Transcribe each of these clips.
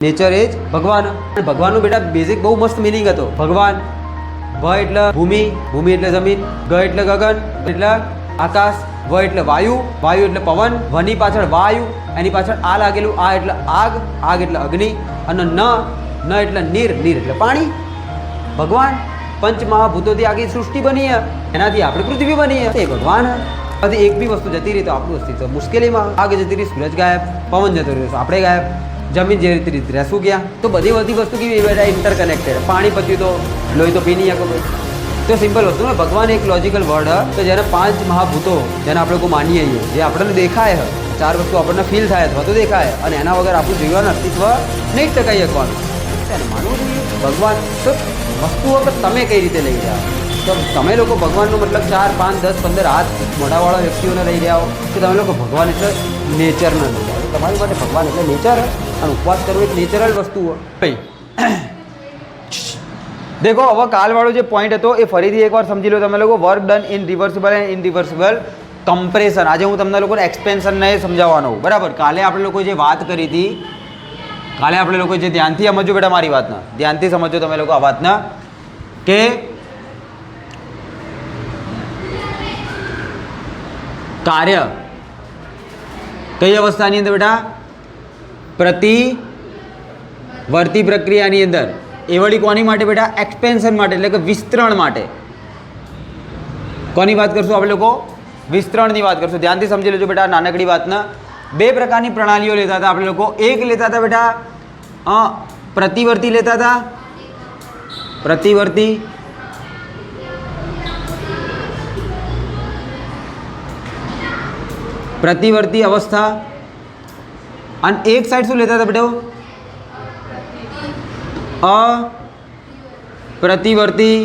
Nature એ જ ભગવાન. ભગવાનનું બેટા બેઝિક બહુ મસ્ત મિનિંગ હતો. ભગવાન, ભ એટલે ભૂમિ, ભૂમિ એટલે જમીન, ગ એટલે ગગન એટલે આકાશ, વ એટલે વાયુ, વાયુ એટલે પવન, વની પાછળ વાયુ, એની પાછળ આ લાગેલું, આ એટલે આગ, આગ એટલે અગ્નિ, અને ન એટલે નીર, નીર એટલે પાણી. ભગવાન પંચ મહાભૂતોથી આખી સૃષ્ટિ બની, એનાથી આપણે પૃથ્વી બની, એ ભગવાન. બધી એક બી વસ્તુ જતી રહી તો આપણું અસ્તિત્વ મુશ્કેલીમાં. આગ જતી રહી, સૂરજ ગાયબ, પવન જતો રહ્યો, આપણે ગાયબ, જમીન જે રીતે રહેશું ક્યાં. તો બધી વસ્તુ કેવી બધા ઇન્ટરકનેક્ટેડ. પાણી પત્યું તો લોહી તો પી નહીં શકો ભાઈ. તો સિમ્પલ વસ્તુ ને, ભગવાન એક લોજિકલ વર્ડ તો જેને પાંચ મહાભૂતો જેને આપણે કોઈ માનીએ છીએ, જે આપણને દેખાય, ચાર વસ્તુ આપણને ફીલ થાય અથવા તો દેખાય, અને એના વગર આપણું જીવન અસ્તિત્વ નહીં ટકાઈ શકવાનું. એને માનવું જોઈએ ભગવાન. તો વસ્તુઓ પર તમે કઈ રીતે લઈ જાઓ. તો તમે લોકો ભગવાનનો મતલબ 4, 5, 10, 15 હાથ મોઢાવાળા વ્યક્તિઓને લઈ જાઓ કે તમે લોકો ભગવાન એટલે નેચરને લઈ જાઓ. તમારી માટે ભગવાન એટલે નેચર, અને ઉપવાસ કરવો એક નેચરલ વસ્તુ હોય ભાઈ. દેખો, હવે કાલવાળો જે પોઈન્ટ હતો એ ફરીથી એકવાર સમજી લો તમે લોકો. Work done in reversible and irreversible compression. આજે હું તમને લોકોને એક્સપેન્શનને સમજાવવાનો. બરાબર, કાલે આપણે લોકો જે વાત કરી હતી, કાલે આપણે લોકો જે ધ્યાનથી સમજો બેટા મારી વાતના, ધ્યાનથી સમજો તમે લોકો આ વાતના, કે કાર્ય કઈ અવસ્થાની અંદર બેટા? પ્રતિવર્તી પ્રક્રિયાની અંદર. એ વળી કોની માટે બેટા? એક્સપેન્શન માટે, એટલે કે વિસ્તરણ માટે. કોની વાત કરશું આપણે લોકો? વિસ્તરણની વાત કરશું. ધ્યાનથી સમજી લેજો બેટા નાનકડી વાતના. બે પ્રકારની પ્રણાલીઓ લેતા હતા આપણે લોકો. એક લેતા હતા બેટા પ્રતિવર્તી લેતા હતા, પ્રતિવર્તી, પ્રતિવર્તી અવસ્થા. અને એક સાઈડ શું લેતા હતા બેટા? અપ્રતિવર્તી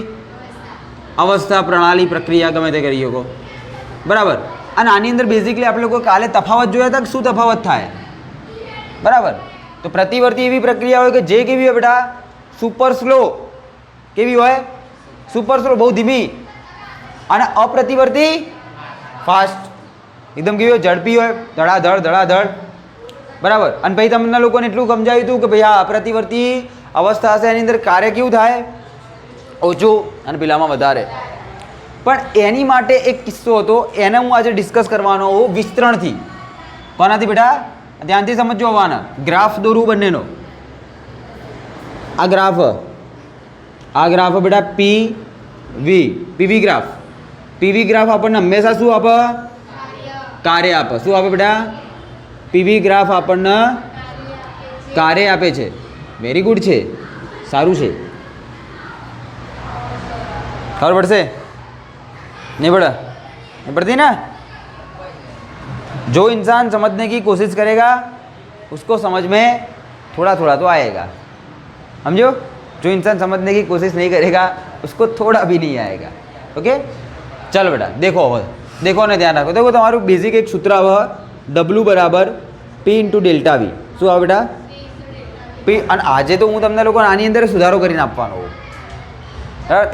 અવસ્થા, પ્રણાલી, પ્રક્રિયા, ગમે તે કરી શકો. બરાબર. અને આની અંદર બેઝિકલી આપણે લોકો કાલે તફાવત જોયા હતા કે શું તફાવત થાય. બરાબર. તો પ્રતિવર્તી એવી પ્રક્રિયા હોય કે જે કેવી હોય બેટા? Super slow. કેવી હોય? સુપર સ્લો, બહુ ધીમી. અને અપ્રતિવર્તી ફાસ્ટ, એકદમ કેવી હોય? ઝડપી હોય, ધડાધડ ધડાધડ. બરાબર. અને પછી તમને લોકોને એટલું સમજાવ્યું હતું કે ભાઈ આ અપ્રતિવર્તી અવસ્થા હશે, એની અંદર કાર્ય કેવું થાય? ઓછું, અને પેલામાં વધારે. પણ એની માટે એક કિસ્સો હતો, એને હું આજે ડિસ્કસ કરવાનો હોઉં વિસ્તરણથી. કોનાથી બેટા? ધ્યાનથી સમજો. હોવાના ગ્રાફ દોરું બંનેનો. આ ગ્રાફ બેટા પીવી ગ્રાફ. પીવી ગ્રાફ આપણને હંમેશા શું આપે? કાર્ય આપે. શું આપે બેટા? પીવી ગ્રાફ આપણને કાર્ય આપે છે. વેરી ગુડ છે, સારું છે. ખબર પડશે? नहीं पड़ा? नहीं पड़ती ना? जो इंसान समझने की कोशिश करेगा उसको समझ में थोड़ा थोड़ा तो आएगा. समझो? जो इंसान समझने की कोशिश नहीं करेगा उसको थोड़ा भी नहीं आएगा. ओके, चलो बेटा देखो. देखो ने ध्यान रखो. देखो તમારું બેઝિક એક સૂત્ર આવે, W બરાબર P ઇન્ટુ ડેલ્ટા વી. શું આવે બેટા? P. અને આજે તો હું તમને લોકોને આની અંદર સુધારો કરીને આપવાનો હોઉં.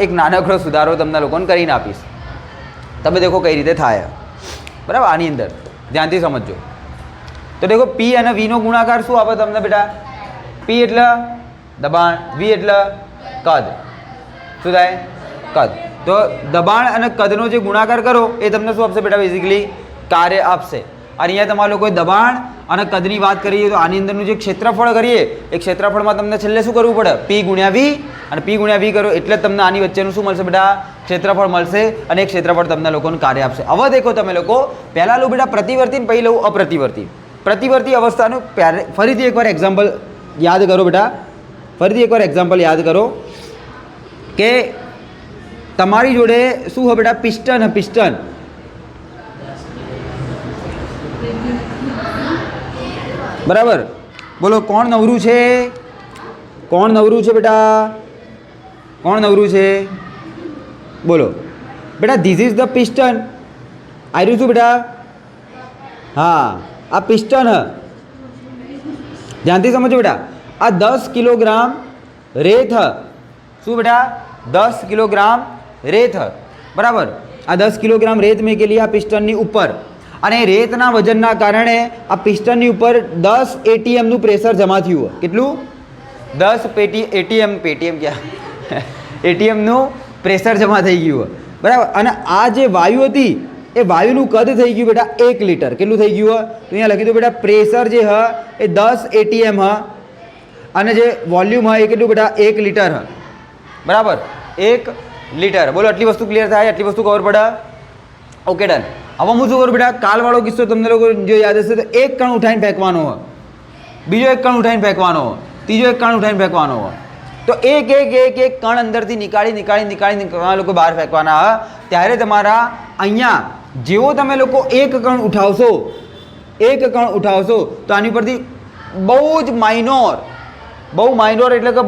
એક નાનકડો સુધારો તમને લોકોને કરીને આપીશ. તમે દેખો કઈ રીતે થાય. બરાબર. આની અંદર ધ્યાનથી સમજો. તો દેખો પી અને વીનો ગુણાકાર શું આપે તમને બેટા? પી એટલે દબાણ, વી એટલે કદ. શું થાય? કદ. તો દબાણ અને કદનો જે ગુણાકાર કરો એ તમને શું આપશે બેટા? બેઝિકલી કાર્ય આપશે. અને અહીંયા તમારા લોકોએ દબાણ અને કદની વાત કરીએ તો આની અંદરનું જે ક્ષેત્રફળ કરીએ એ ક્ષેત્રફળમાં તમને છેલ્લે શું કરવું પડે? પી ગુણ્યા વી. અને પી ગુણ્યા વી કરો એટલે તમને આની વચ્ચેનું શું મળશે બેટા? ક્ષેત્રફળ મળશે. અને એ ક્ષેત્રફળ તમને લોકોને કાર્ય આપશે. હવે દેખો તમે લોકો, પહેલાં લઉં બેટા પ્રતિવર્તી, પછી લઉં અપ્રતિવર્તી. પ્રતિવર્તી અવસ્થાનું ફરીથી એકવાર એક્ઝામ્પલ યાદ કરો બેટા. ફરીથી એકવાર એક્ઝામ્પલ યાદ કરો કે તમારી જોડે શું હોય બેટા? પિસ્ટન. પિસ્ટન બરાબર. બોલો કોણ નવરું છે? કોણ નવરું છે બેટા? કોણ નવરું છે? બોલો બેટા. This is the piston. આવ્યું શું બેટા? હા, આ પિસ્ટન. ધ્યાનથી સમજો બેટા. આ 10 કિલોગ્રામ રેત. શું બેટા? 10 કિલોગ્રામ રેત. બરાબર. આ 10 કિલોગ્રામ રેત મેં કે लिया पिस्टनની ઉપર. અને રેતના વજનના કારણે આ પિસ્ટનની ઉપર 10 ATMનું પ્રેશર જમા થયું હોય. કેટલું? 10 પેટીએમ ક્યાં ATMનું પ્રેશર જમા થઈ ગયું હોય, બરાબર. અને આ જે વાયુ હતી એ વાયુનું કદ થઈ ગયું બેટા 1 લીટર. કેટલું થઈ ગયું હોય? તો અહીંયા લખી દો બેટા, પ્રેશર જે હ એ 10 ATM હ અને જે વોલ્યુમ હ એ કેટલું બેટા 1 લીટર હ, બરાબર. 1 લીટર. બોલો, આટલી વસ્તુ ક્લિયર થાય? આટલી વસ્તુ ખબર પડે? Okay, done. હવે હું શું કરું બેટા, કાલવાળો કિસ્સો તમને લોકો જો યાદ હશે તો એક કણ ઉઠાવીને ફેંકવાનો હોય, બીજો એક કણ ઉઠાવીને ફેંકવાનો હોય, ત્રીજો એક કણ ઉઠાવીને ફેંકવાનો હોય. તો એક કણ અંદરથી નીકાળી તમારા લોકો બહાર ફેંકવાના હોય. ત્યારે તમારા અહીંયા જેવો તમે લોકો એક કણ ઉઠાવશો તો આની પરથી બહુ જ માઇનોર એટલે કે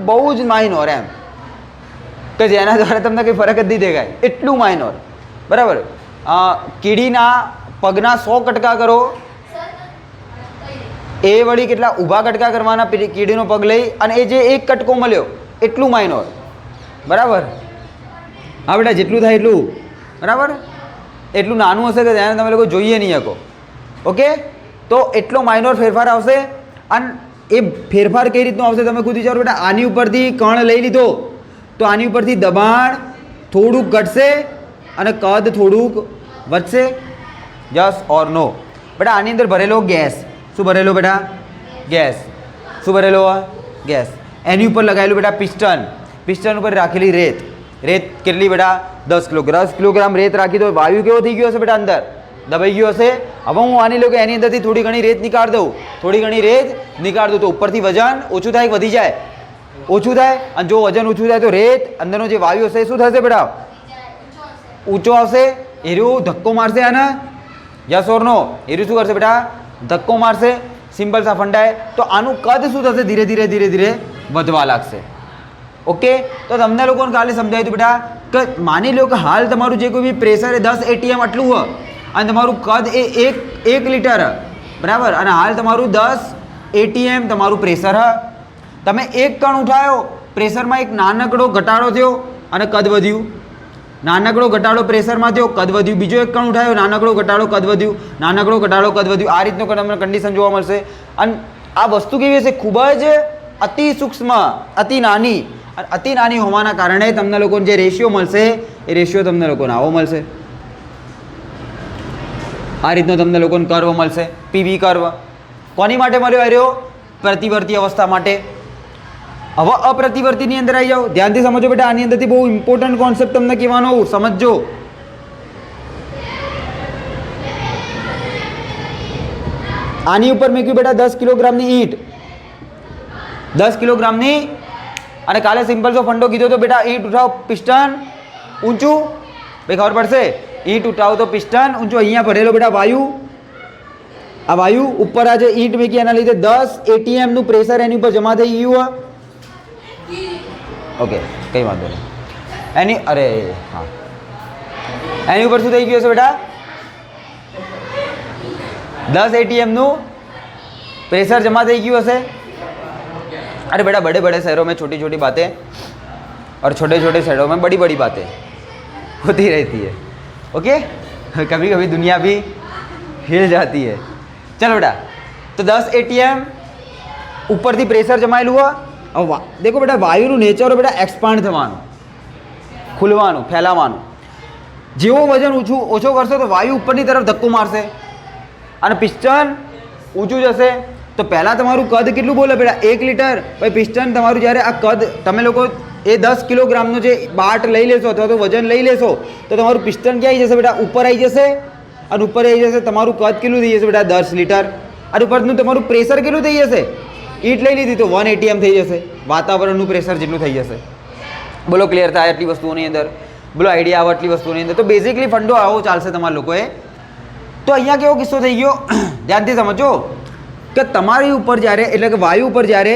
બહુ જ માઇનોર એમ, કે જેના દ્વારા તમને કંઈ ફરક જ નહીં દેખાય, એટલું માઇનોર, બરાબર. કીડીના પગના 100 કટકા કરો, એ વળી કેટલા ઊભા કટકા કરવાના કીડીનો પગ લઈ, અને એ જે એક કટકો મળ્યો એટલું માઇનોર, બરાબર. હા બેટા, જેટલું થાય એટલું, બરાબર. એટલું નાનું હશે કે તેને તમે લોકો જોઈએ નહીં શકો. ઓકે, તો એટલો માઇનોર ફેરફાર આવશે. અને એ ફેરફાર કઈ રીતનો આવશે તમે ખુદ વિચારો બેટા. આની ઉપરથી કણ લઈ લીધો તો આની ઉપરથી દબાણ થોડુંક ઘટશે અને કદ થોડુંક વધશે. યસ ઓર નો? બેટા આની અંદર ભરેલો ગેસ, શું ભરેલો બેટા? ગેસ. શું ભરેલો? ગેસ. એની ઉપર લગાવેલું બેટા પિસ્ટન ઉપર રાખેલી રેત કેટલી બેટા? 10 કિલોગ્રામ રેત રાખી દો. વાયુ કેવો થઈ ગયો હશે બેટા? અંદર દબાઈ ગયો હશે. હવે હું આની લો કે એની અંદરથી થોડી ઘણી રેત નીકાળ દઉં તો ઉપરથી વજન ઓછું થાય કે વધી જાય? ઓછું થાય. અને જો વજન ઓછું થાય તો રેત અંદરનો જે વાયુ હશે શું થશે બેટા? ઊંચો આવશે. એર્યું ધક્કો મારશે આને. યસ ઓર નો? એર્યું શું કરશે બેટા? ધક્કો મારશે. સિમ્પલ સા ફંડા. તો આનું કદ શું થશે? ધીરે ધીરે વધવા લાગશે. ઓકે, તો તમને લોકોને કાલે સમજાવ્યું હતું બેટા કે માની લો કે હાલ તમારું જે કોઈ બી પ્રેશર એ 10 ATM આટલું હોય અને તમારું કદ એ 1 લીટર, બરાબર. અને હાલ તમારું 10 ATM તમારું પ્રેશર હ. તમે એક કણ ઉઠાયો, પ્રેશરમાં એક નાનકડો ઘટાડો થયો અને કદ વધ્યું. નાનકડો ઘટાડો પ્રેશરમાં થયો, કદ વધ્યું. બીજો એક કણ ઉઠાયો, નાનકડો ઘટાડો, કદ વધ્યું. નાનકડો ઘટાડો, કદ વધ્યું. આ રીતનો તમને કન્ડિશન જોવા મળશે. અને આ વસ્તુ કેવી હશે? ખૂબ જ અતિ સૂક્ષ્મ, અતિ નાની હોવાના કારણે તમને લોકોને જે રેશિયો મળશે એ રેશિયો તમને લોકોને આવો મળશે. આ રીતનો તમને લોકોને કર્વ મળશે, PV કર્વ. કોની માટે મળ્યો? આવ્યો પ્રતિવર્તી અવસ્થા માટે. હવે અપ્રતિવર્તીની અંદર આવી જાઓ. ધ્યાનથી સમજો બેટા, આની અંદરથી બહુ ઇમ્પોર્ટન્ટ કોન્સેપ્ટ તમને કહેવાનો, સમજજો. આની ઉપર મેં કહ્યું બેટા 10 કિલોગ્રામની ઈંટ, 10 કિલોગ્રામની. અને કાલે સિમ્પલ સો ફંડો કીધો તો બેટા ઈંટ ઉઠાવો, પિસ્ટન ઊંચું. ભાઈ ખબર પડશે? ઈંટ ઉઠાવો તો પિસ્ટન ઊંચું. અહીંયા ભરેલો બેટા વાયુ, આ વાયુ ઉપર આ જે ઈંટ મૂકી એના લીધે 10 ATMનું પ્રેશર એની ઉપર જમા થઈ ગયું. ઓકે, કંઈ વાંધો નહીં. એની ઉપર શું થઈ ગયું હશે બેટા? 10 ATMનું प्रेशर जमा થઈ ગયું હશે। अरे बेटा बड़े बड़े शहरों में छोटी छोटी बातें और छोटे छोटे शहरों में बड़ी बड़ी बातें होती रहती है। ओके, कभी कभी दुनिया भी हिल जाती है। चलो बेटा, तो 10 ATM ऊपर थी प्रेशर जमायेलू हुआ। अब देखो बेटा वायुનું નેચર બેટા એક્સપાન્ડ થવાનું, ખુલવાનું, ફેલાવાનું। જેવો વજન ઓછો કરશો તો વાયુ ઉપરની તરફ ધક્કો મારશે અને પિસ્ટન ઊંચું જશે। તો પહેલાં તમારું કદ કેટલું બોલે બેટા 1 લીટર, ભાઈ પિસ્ટન તમારું જ્યારે આ કદ તમે લોકો એ 10 કિલોગ્રામનો જે બાટ લઈ લેશો અથવા તો વજન લઈ લેશો તો તમારું પિસ્ટન ક્યાં આવી જશે બેટા? ઉપર આવી જશે અને ઉપર આવી જશે તમારું કદ કેટલું થઈ જશે બેટા? 10 લીટર। અને ઉપરનું તમારું પ્રેશર કેટલું થઈ જશે? ઈટ લઈ લીધી તો 1 ATM થઈ જશે, વાતાવરણનું પ્રેશર જેટલું થઈ જશે। બોલો ક્લિયર થાય આટલી વસ્તુઓની અંદર? બોલો આઈડિયા આવે આટલી વસ્તુઓની અંદર? તો બેઝિકલી ફંડો આવો ચાલશે તમારા લોકોએ। તો અહીંયા કેવો કિસ્સો થઈ ગયો ધ્યાનથી સમજો કે તમારી ઉપર જ્યારે એટલે કે વાયુ ઉપર જ્યારે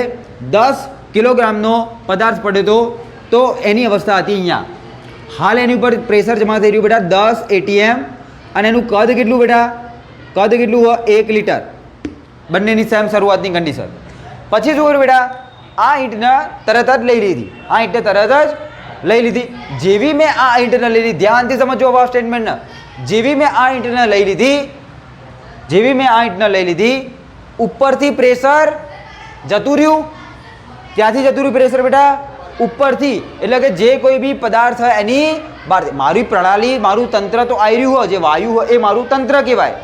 10 કિલોગ્રામનો પદાર્થ પડ્યો તો એની અવસ્થા હતી અહીંયા। હાલ એની ઉપર પ્રેશર જમા થઈ રહ્યું બેટા 10 ATM અને એનું કદ કેટલું બેટા? કદ કેટલું હોય? 1 લીટર। બંનેની સેમ શરૂઆતની કન્ડિશન। પછી શું કર્યું બેટા? આ ઈંટને તરત જ લઈ લીધી, આ ઈંટને તરત જ લઈ લીધી। જેવી મેં આ ઈંટને લઈ લીધી, ધ્યાનથી સમજો આ સ્ટેટમેન્ટને, જેવી મેં આ ઈંટને લઈ લીધી ઉપરથી પ્રેશર જતું રહ્યું. ક્યાંથી જતું રહ્યું પ્રેશર બેટા? ઉપરથી. એટલે કે જે કોઈ બી પદાર્થ હોય એની બહાર. મારી પ્રણાલી, મારું તંત્ર તો આવી રહ્યું હોય, જે વાયુ હોય એ મારું તંત્ર કહેવાય,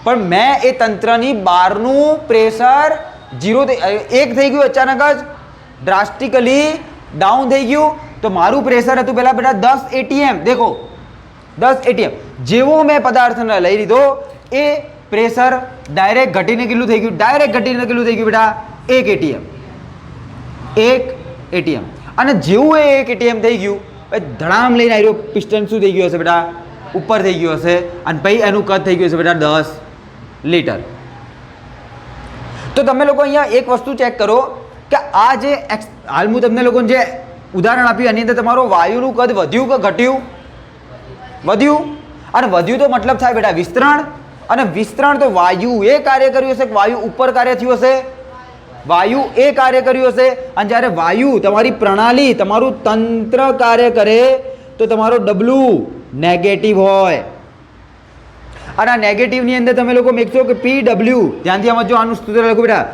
પણ મેં એ તંત્રની બહારનું પ્રેશર 1 થઈ ગયું, અચાનક જ ડ્રાસ્ટિકલી ડાઉન થઈ ગયું. તો મારું પ્રેશર હતું પહેલાં બેટા 10 ATM. દેખો 10 ATM. જેવો મેં પદાર્થને લઈ લીધો એ પ્રેશર ડાયરેક્ટ ઘટીને કેટલું થઈ ગયું? ડાયરેક્ટ ઘટીને કેટલું થઈ ગયું બેટા? 1 ATM. 1 ATM. અને જેવું એ 1 ATM થઈ ગયું, ધડામ લઈને આવ્યો પિસ્ટન શું થઈ ગયું હશે બેટા? ઉપર થઈ ગયું હશે. અને પછી એનું કદ થઈ ગયું હશે બેટા 10 લીટર. તો તમે લોકો અહીંયા એક વસ્તુ ચેક કરો કે આ જે હાલ હું તમને લોકોને જે ઉદાહરણ આપ્યું એની અંદર તમારો વાયુનું કદ વધ્યું કે ઘટ્યું? વધ્યું. અને વધ્યું તો મતલબ થાય બેટા વિસ્તરણ. અને વિસ્તરણ તો વાયુ એ કાર્ય કર્યું હશે કે વાયુ ઉપર કાર્ય થયું હશે? વાયુ એ કાર્ય કર્યું હશે. અને જ્યારે વાયુ તમારી પ્રણાલી, તમારું તંત્ર કાર્ય કરે તો તમારો ડબલ્યુ નેગેટિવ હોય. અને આ નેગેટિવની અંદર તમે લોકો મેકશો કે PW, ધ્યાનથી સમજો, આનું સૂત્ર લખો બેટા,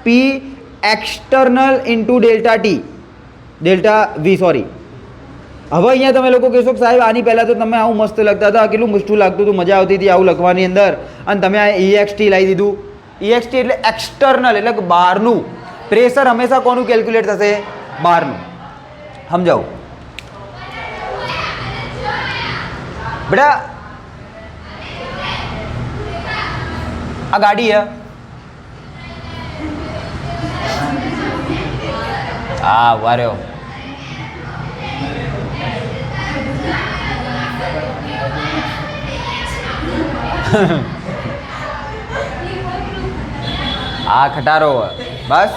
-P external into delta T, delta V, sorry. હવે અહીંયા તમે લોકો કહેશો કે સાહેબ આની પહેલાં તો તમે આવું મસ્ત લખતા હતા, કેટલું મુશ્કેલ લાગતું હતું, મજા આવતી હતી આવું લખવાની અંદર, અને તમે આ EXT લાવી દીધું. EXT એટલે એક્સટર્નલ, એટલે કે બહારનું પ્રેશર. હંમેશા કોનું કેલ્ક્યુલેટ થશે? બહારનું. સમજાવું બેટા? આ ગાડી હે, હા વાર્યો આ ખટારો બસ.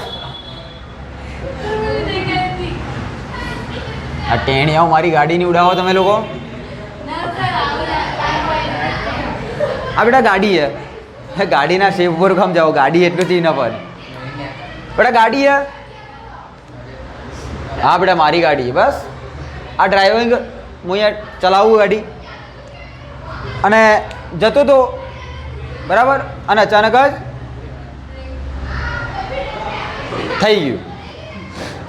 આ ટેણીયાઓ મારી ગાડીની ઉડાવો તમે લોકો. આ બેટા ગાડી હે, ગાડીના શેપ ઉપર કામ જાઓ, ગાડી એટલું ચીન પર બેટા ગાડી હે. હા બેટા મારી ગાડી બસ. આ ડ્રાઇવિંગ હું અહીંયા ચલાવું ગાડી અને જતો તો બરાબર, અને અચાનક જ થઈ ગયું.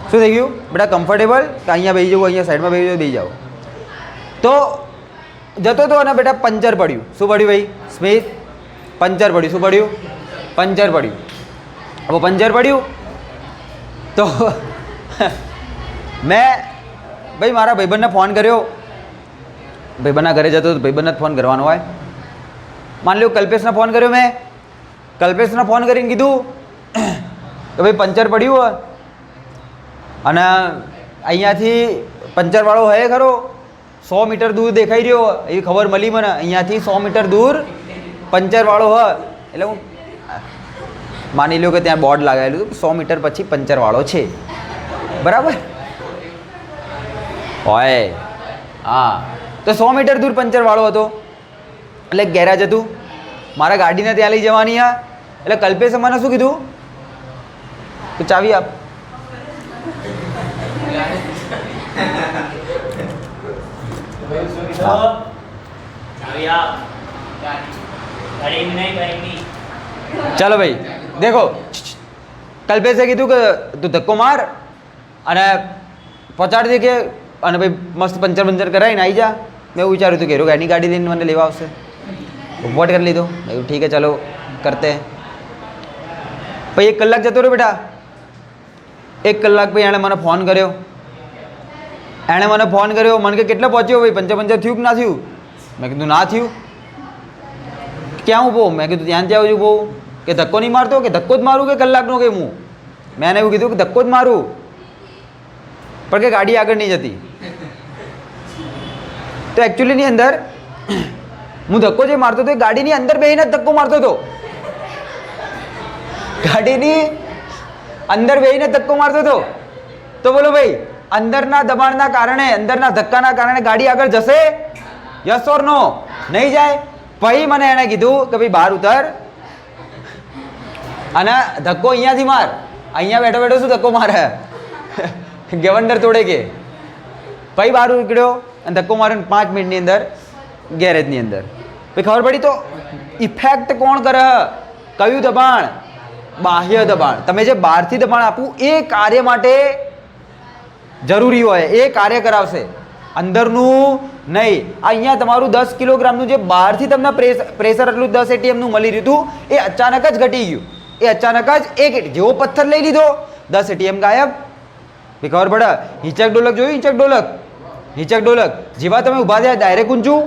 શું થઈ ગયું બેટા? કમ્ફર્ટેબલ કે અહીંયા બેસી જાઓ, અહીંયા સાઈડમાં બેસી જાઓ. તો જતો તો અને બેટા પંચર પડ્યું. શું પડ્યું ભાઈ સ્મિત? પંચર પડ્યું. શું પડ્યું? પંચર પડ્યું. હવે પંચર પડ્યું તો મેં ભાઈ મારા ભાઈબંધને ફોન કર્યો. ભાઈબંધના ઘરે જતો તો ભાઈબંધને જ ફોન કરવાનો હોય. માની લો કલ્પેશને ફોન કર્યો મેં. કલ્પેશને ફોન કરીને કીધું કે ભાઈ પંચર પડ્યું હોય અને અહીંયાથી પંચરવાળો હોય ખરો 100 મીટર દૂર દેખાઈ રહ્યો, એવી ખબર મળી મને. અહીંયાથી 100 મીટર દૂર પંચરવાળો હોય. એટલે હું માની લો કે ત્યાં બોર્ડ લગાવેલું 100 મીટર પછી પંચરવાળો છે, બરાબર હોય. હા, તો 100 મીટર દૂર પંચરવાળો હતો. એટલે ગેરેજ હતું, મારા ગાડીને ત્યાં લઈ જવાની. હા, એટલે કલ્પેશે મને શું કીધું કે ચાવી આપ. चलो भाई देखो, कल्पेशे कीधुं के तू धक्को मार અને પહોંચાડી દે કે, અને ભાઈ મસ્ત પંચર બંચર કરાવીને આવી જા. મેં એવું વિચાર્યું હતું કે હેરો એની ગાડી લઈને મને લેવા આવશે. વોટ કરી લીધો. મેં ઠીક है चलो करते. પછી 1 કલાક જતો રહ્યો બેટા. 1 કલાક પછી એણે મને ફોન કર્યો. મને કે કેટલા પહોંચ્યો ભાઈ? પંચર થયું કે ના થયું? મેં કીધું ના થયું. ક્યાં ઊભો? મેં કીધું ત્યાં ત્યાં ઊભો. કે ધક્કો નહીં મારતો? કે ધક્કો જ મારું કે કલાકનો કે હું? મેં એને એવું કીધું કે ધક્કો જ મારું, પણ કે ગાડી આગળ નહીં જતી. તો એકચ્યુઅલીની અંદર હું ધક્કો જે મારતો હતો એ ગાડીની અંદર બેસીને જ ધક્કો મારતો હતો. ગાડીની અંદર બેસીને ધક્કો મારતો હતો. તો બોલો ભાઈ, અંદરના દબાણના કારણે, અંદરના ધક્કાના કારણે ગાડી આગળ જશે? યસ ઓર નો? નહીં જાય. પછી મને એણે કીધું કે ભાઈ બહાર ઉતર અને ધક્કો અહીંયાથી માર. અહીંયા બેઠો બેઠો શું ધક્કો મારે? ગેવંડર તોડે કે. પછી બહાર નીકળ્યો અને ધક્કો મારીને 5 મિનિટની અંદર ગેરેજની અંદર. પછી ખબર પડી તો ઇફેક્ટ કોણ કરે? કયું દબાણ? બાહ્ય દબાણ. તમે જે બહારથી દબાણ આપવું એ કાર્ય માટે જરૂરી હોય, એ કાર્ય કરાવશે, અંદરનું નહીં. અહીંયા તમારું 10 કિલોગ્રામનું જે બહારથી તમને પ્રેશર એટલું 10 એટીએમનું મળી રહ્યું હતું એ અચાનક જ ઘટી ગયું. એ અચાનક જ જેવો પથ્થર લઈ લીધો 10 એટીએમ ગાયબ. ખબર પડે? હિંચક ડોલક જોયું? હિંચક ડોલક, હિંચક ડોલક જેવા તમે ઊભા થયા ડાયરેક્ટ ઊંચું,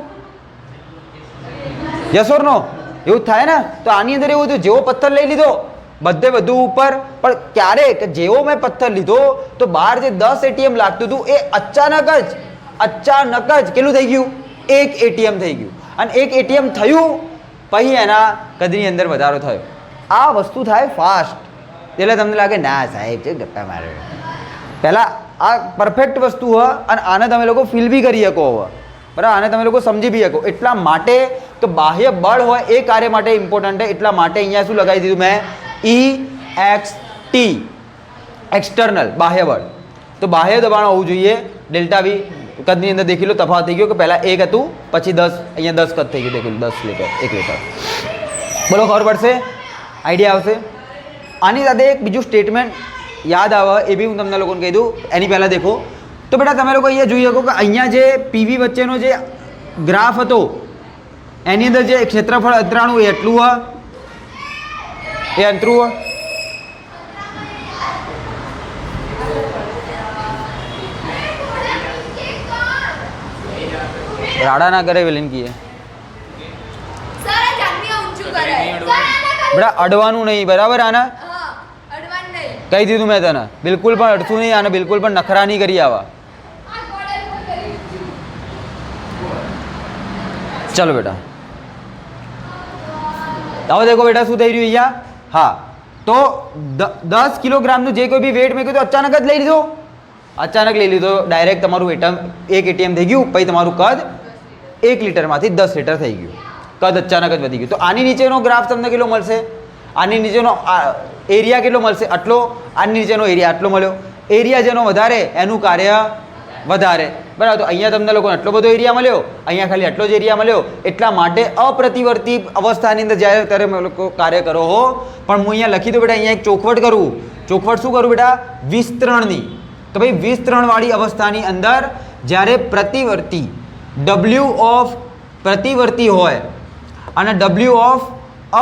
યસ ઓર નો? એવું થાય ને. તો આની અંદર એવું હતું, જેવો પથ્થર લઈ લીધો બધે બધું ઉપર, પણ ક્યારે કે જેવો મેં પથ્થર લીધો તો બહાર જે 10 એટીએમ લાગતું હતું એ અચાનક જ કેટલું થઈ ગયું? 1 એટીએમ થઈ ગયું. અને 1 એટીએમ થયું પછી એના કદની અંદર વધારો થયો. આ વસ્તુ થાય ફાસ્ટ. એટલે તમને લાગે ના સાહેબ છે ગપ્પા મારે. પહેલાં આ પરફેક્ટ વસ્તુ હોય અને આને તમે લોકો ફીલ બી કરી શકો હવે, બરાબર? આને તમે લોકો સમજી બી શકો. એટલા માટે તો બાહ્ય બળ હોય એ કાર્ય માટે ઇમ્પોર્ટન્ટ છે. એટલા માટે અહીંયા શું લગાવી દીધું મેં? EXT, એક્સટર્નલ, બાહ્ય બળ. તો બાહ્ય દબાણ હોવું જોઈએ. ડેલ્ટા વી કદની અંદર દેખી લો તફાવત થઈ ગયો કે પહેલાં 1 હતું પછી 10, અહીંયા 10 કદ થઈ ગયું. દેખી લો 10 લીટર, 1 લીટર. બોલો ખબર પડશે? આઈડિયા આવશે? આની સાથે એક બીજું સ્ટેટમેન્ટ યાદ આવે એ બી હું તમને લોકોને કહી દઉં. એની પહેલાં દેખો તો બેટા તમે લોકો અહીંયા જોઈ શકો કે અહીંયા જે પીવી વચ્ચેનો જે ગ્રાફ હતો એની અંદર જે ક્ષેત્રફળ અંતરાણું એ એટલું હોય, એ અંતરું હોય. રાડા ના કરે વિલન કી બેટા અડવાનું નહીં, બરાબર? આના કહી દીધું મેં તને, બિલકુલ પણ અડશું નહીં અને બિલકુલ પણ નખરા નહીં કરી આવા. ચલો બેટા હવે દેખો બેટા શું થઈ રહ્યું અહીંયા. હા, તો 10 કિલોગ્રામનું જે કોઈ બી વેટ મેં કીધું અચાનક જ લઈ લીધો, અચાનક લઈ લીધો ડાયરેક્ટ તમારું 1 એટીએમ થઈ ગયું. પછી તમારું કદ 1 લીટરમાંથી 10 લીટર થઈ ગયું. કદ અચાનક જ વધી ગયું. તો આની નીચેનો ગ્રાફ તમને કેટલો મળશે? આની નીચેનો એરિયા કેટલો મળશે? આટલો. આની નીચેનો એરિયા આટલો મળ્યો. એરિયા જેનો વધારે એનું કાર્ય વધારે, બરાબર? તો અહીંયા તમને લોકોને આટલો બધો એરિયા મળ્યો, અહીંયા ખાલી આટલો જ એરિયા મળ્યો. એટલા માટે અપ્રતિવર્તી અવસ્થાની અંદર જ્યારે ત્યારે લોકો કાર્ય કરો હો. પણ હું અહીંયા લખી દઉં બેટા, અહીંયા એક ચોખવટ કરું. ચોખવટ શું કરું બેટા? વિસ્તરણની. તો ભાઈ વિસ્તરણવાળી અવસ્થાની અંદર જ્યારે પ્રતિવર્તી W ઓફ પ્રતિવર્તી હોય અને W ઓફ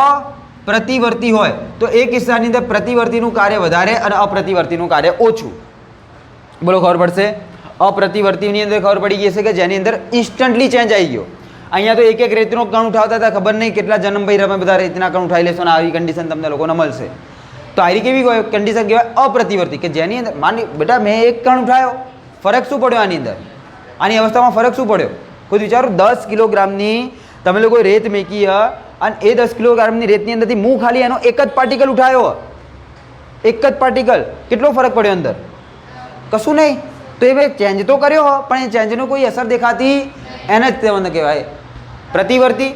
અપ્રતિવર્તી હોય તો એ કિસ્સાની અંદર પ્રતિવર્તીનું કાર્ય વધારે અને અપ્રતિવર્તીનું કાર્ય ઓછું. બોલો ખબર પડશે? અપ્રતિવર્તીની અંદર ખબર પડી ગઈ છે કે જેની અંદર ઇન્સ્ટન્ટલી ચેન્જ આવી ગયો. અહીંયા તો એક એક રેતનો કણ ઉઠાવતા હતા, ખબર નહીં કેટલા જન્મ ભાઈ રમે બધા રેતના કણ ઉઠાવી લેશો ને આવી કન્ડિશન તમને લોકોને મળશે. તો આવી કેવી કન્ડિશન કહેવાય? અપ્રતિવર્તી, કે જેની અંદર માની બેટા મેં એક કણ ઉઠાવ્યો, ફરક શું પડ્યો આની અંદર? આની અવસ્થામાં ફરક શું પડ્યો? ખુદ વિચારો. 10 કિલોગ્રામની તમે લોકો રેત મેકી અને એ 10 કિલોગ્રામની રેતની અંદરથી હું ખાલી એનો એક જ પાર્ટિકલ ઉઠાવ્યો, એક જ પાર્ટિકલ, કેટલો ફરક પડ્યો અંદર? કશું નહીં. તો એ ભાઈ ચેન્જ તો કર્યો પણ એ ચેન્જનો કોઈ અસર દેખાતી એને જ તમને કહેવાય પ્રતિવર્તી.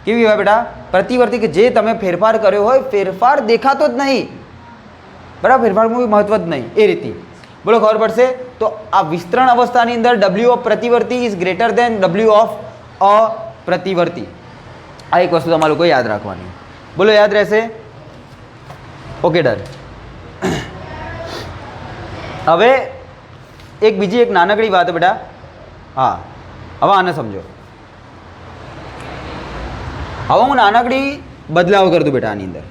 કેવી હોય બેટા? પ્રતિવર્તી, કે જે તમે ફેરફાર કર્યો હોય ફેરફાર દેખાતો જ નહીં, બરાબર? ફેરફારનું કોઈ મહત્વ જ નહીં એ રીતે. બોલો ખબર પડશે? તો આ વિસ્તરણ અવસ્થાની અંદર W ઓફ પ્રતિવર્તી is greater than W of અપ્રતિવર્તી. આ એક વસ્તુ તમારે લોકો યાદ રાખવાની. બોલો યાદ રહેશે? ઓકે ડર. હવે એક બીજી એક નાનકડી વાત બેટા. હા, હવે આને સમજો. હવે હું નાનકડી બદલાવ કરી દઉં બેટા આની અંદર.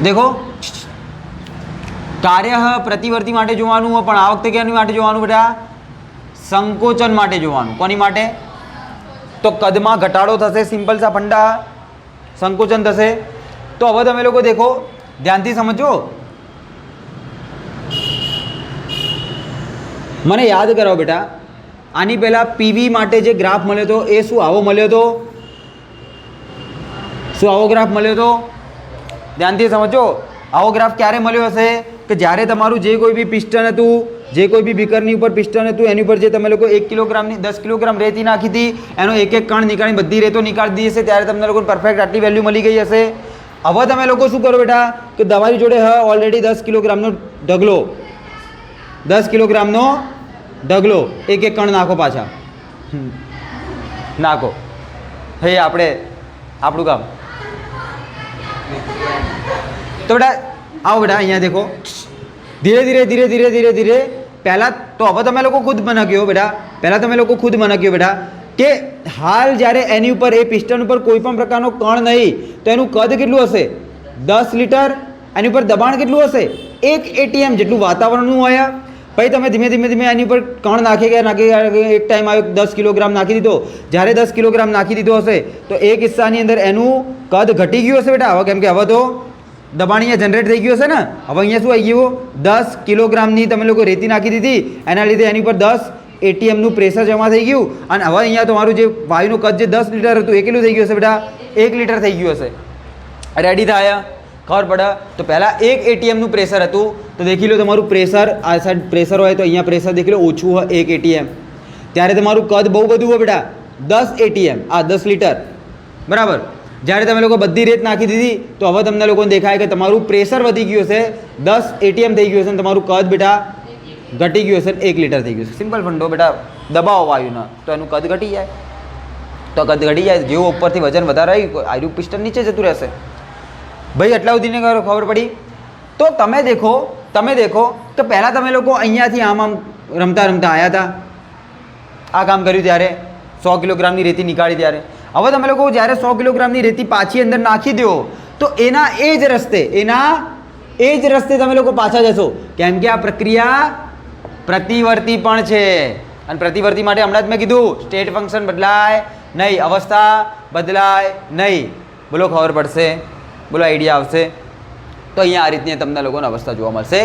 દેખો કાર્ય પ્રતિવર્તી માટે જોવાનું હોય પણ આ વખતે ક્યાંની માટે જોવાનું બેટા? સંકોચન માટે જોવાનું. કોની માટે? તો કદમાં ઘટાડો થશે, સિમ્પલ સા ફંડા, સંકોચન થશે. તો હવે તમે લોકો દેખો ધ્યાનથી સમજો. મને યાદ કરાવો બેટા, આની પહેલાં પીવી માટે જે ગ્રાફ મળ્યો હતો એ શું આવો મળ્યો હતો? શું આવો ગ્રાફ મળ્યો હતો? ધ્યાનથી સમજો. આવો ગ્રાફ ક્યારે મળ્યો હશે? કે જ્યારે તમારું જે કોઈ બી પિસ્ટન હતું, જે કોઈ બી બીકરની ઉપર પિસ્ટન હતું એની ઉપર જે તમે લોકો 1 કિલોગ્રામની 10 કિલોગ્રામ રેતી નાખી હતી એનો એક એક કણ નીકાળી બધી રેતો નીકાળી દીધી હશે ત્યારે તમને લોકોને પરફેક્ટ આટલી વેલ્યુ મળી ગઈ હશે. હવે તમે લોકો શું કરો બેટા? કે તમારી જોડે ઓલરેડી 10 કિલોગ્રામનો ઢગલો, 10 કિલોગ્રામનો ઢગલો, એક એક કણ નાખો પાછા, નાખો. હે આપણે આપણું કામ. તો બેટા આવો બેટા, અહીંયા દેખો, ધીરે ધીરે ધીરે ધીરે ધીરે ધીરે પહેલાં તો હવે તમે લોકો ખુદ મનાક્યો બેટા, પહેલાં તમે લોકો ખુદ મનાક્યો બેટા કે હાલ જ્યારે એની ઉપર એ પિસ્ટન ઉપર કોઈ પણ પ્રકારનો કણ નહીં તો એનું કદ કેટલું હશે? 10 લીટર. એની ઉપર દબાણ કેટલું હશે? 1 ATM જેટલું વાતાવરણનું હોય. પછી તમે ધીમે ધીમે ધીમે એની ઉપર કણ નાખી ગયા, એક ટાઈમ આવ્યો 10 કિલોગ્રામ નાખી દીધો. જ્યારે 10 કિલોગ્રામ નાખી દીધો હશે તો એ કિસ્સાની અંદર એનું કદ ઘટી ગયું હશે બેટા. હવે કેમ કે હવે તો દબાણ અહીંયા જનરેટ થઈ ગયું હશે ને. હવે અહીંયા શું આવી ગયું? 10 કિલોગ્રામની તમે લોકો રેતી નાખી દીધી, એના લીધે એની ઉપર 10 ATMનું પ્રેશર જમા થઈ ગયું. અને હવે અહીંયા તમારું જે વાયુનું કદ જે 10 લીટર હતું એ કેટલું થઈ ગયું હશે બેટા? 1 લીટર થઈ ગયું હશે. રેડી થાય? ખબર પડે? તો પહેલાં 1 ATMનું પ્રેશર હતું, તો દેખી લો તમારું પ્રેશર આ સાઈડ પ્રેશર હોય તો અહીંયા પ્રેશર દેખી લો ઓછું હોય 1 ATM. ત્યારે તમારું કદ બહુ બધું હોય બેટા, 10 ATM, આ 10 લીટર બરાબર. જ્યારે તમે લોકો બધી રેત નાખી દીધી તો હવે તમને લોકોને દેખાય કે તમારું પ્રેશર વધી ગયું હશે, 10 ATM થઈ ગયું હશે અને તમારું કદ બેટા ઘટી ગયું હશે, 1 લીટર થઈ ગયું છે. સિમ્પલ ફંડો બેટા, દબાવો વાયુના તો એનું કદ ઘટી જાય. તો કદ ઘટી જાય, જેવું ઉપરથી વજન વધારે આવ્યું આયુ પિસ્ટન નીચે જતું રહેશે. ભાઈ એટલા સુધીને ખબર પડી? તો તમે દેખો તો પહેલાં તમે લોકો અહીંયાથી આમ આમ રમતા રમતા આવ્યા હતા, આ કામ કર્યું ત્યારે 100 કિલોગ્રામની રેતી નીકાળી ત્યારે. હવે તમે લોકો જ્યારે 100 કિલોગ્રામની રેતી પાછી અંદર નાખી દો તો એના એ જ રસ્તે તમે લોકો પાછા જશો. કેમ કે આ પ્રક્રિયા પ્રતિવર્તી પણ છે. અને પ્રતિવર્તી માટે હમણાં જ મેં કીધું સ્ટેટ ફંક્શન બદલાય નહીં, અવસ્થા બદલાય નહીં. બોલો ખબર પડશે? બોલો આઈડિયા આવશે? તો અહીંયા આ રીતની તમને લોકોને અવસ્થા જોવા મળશે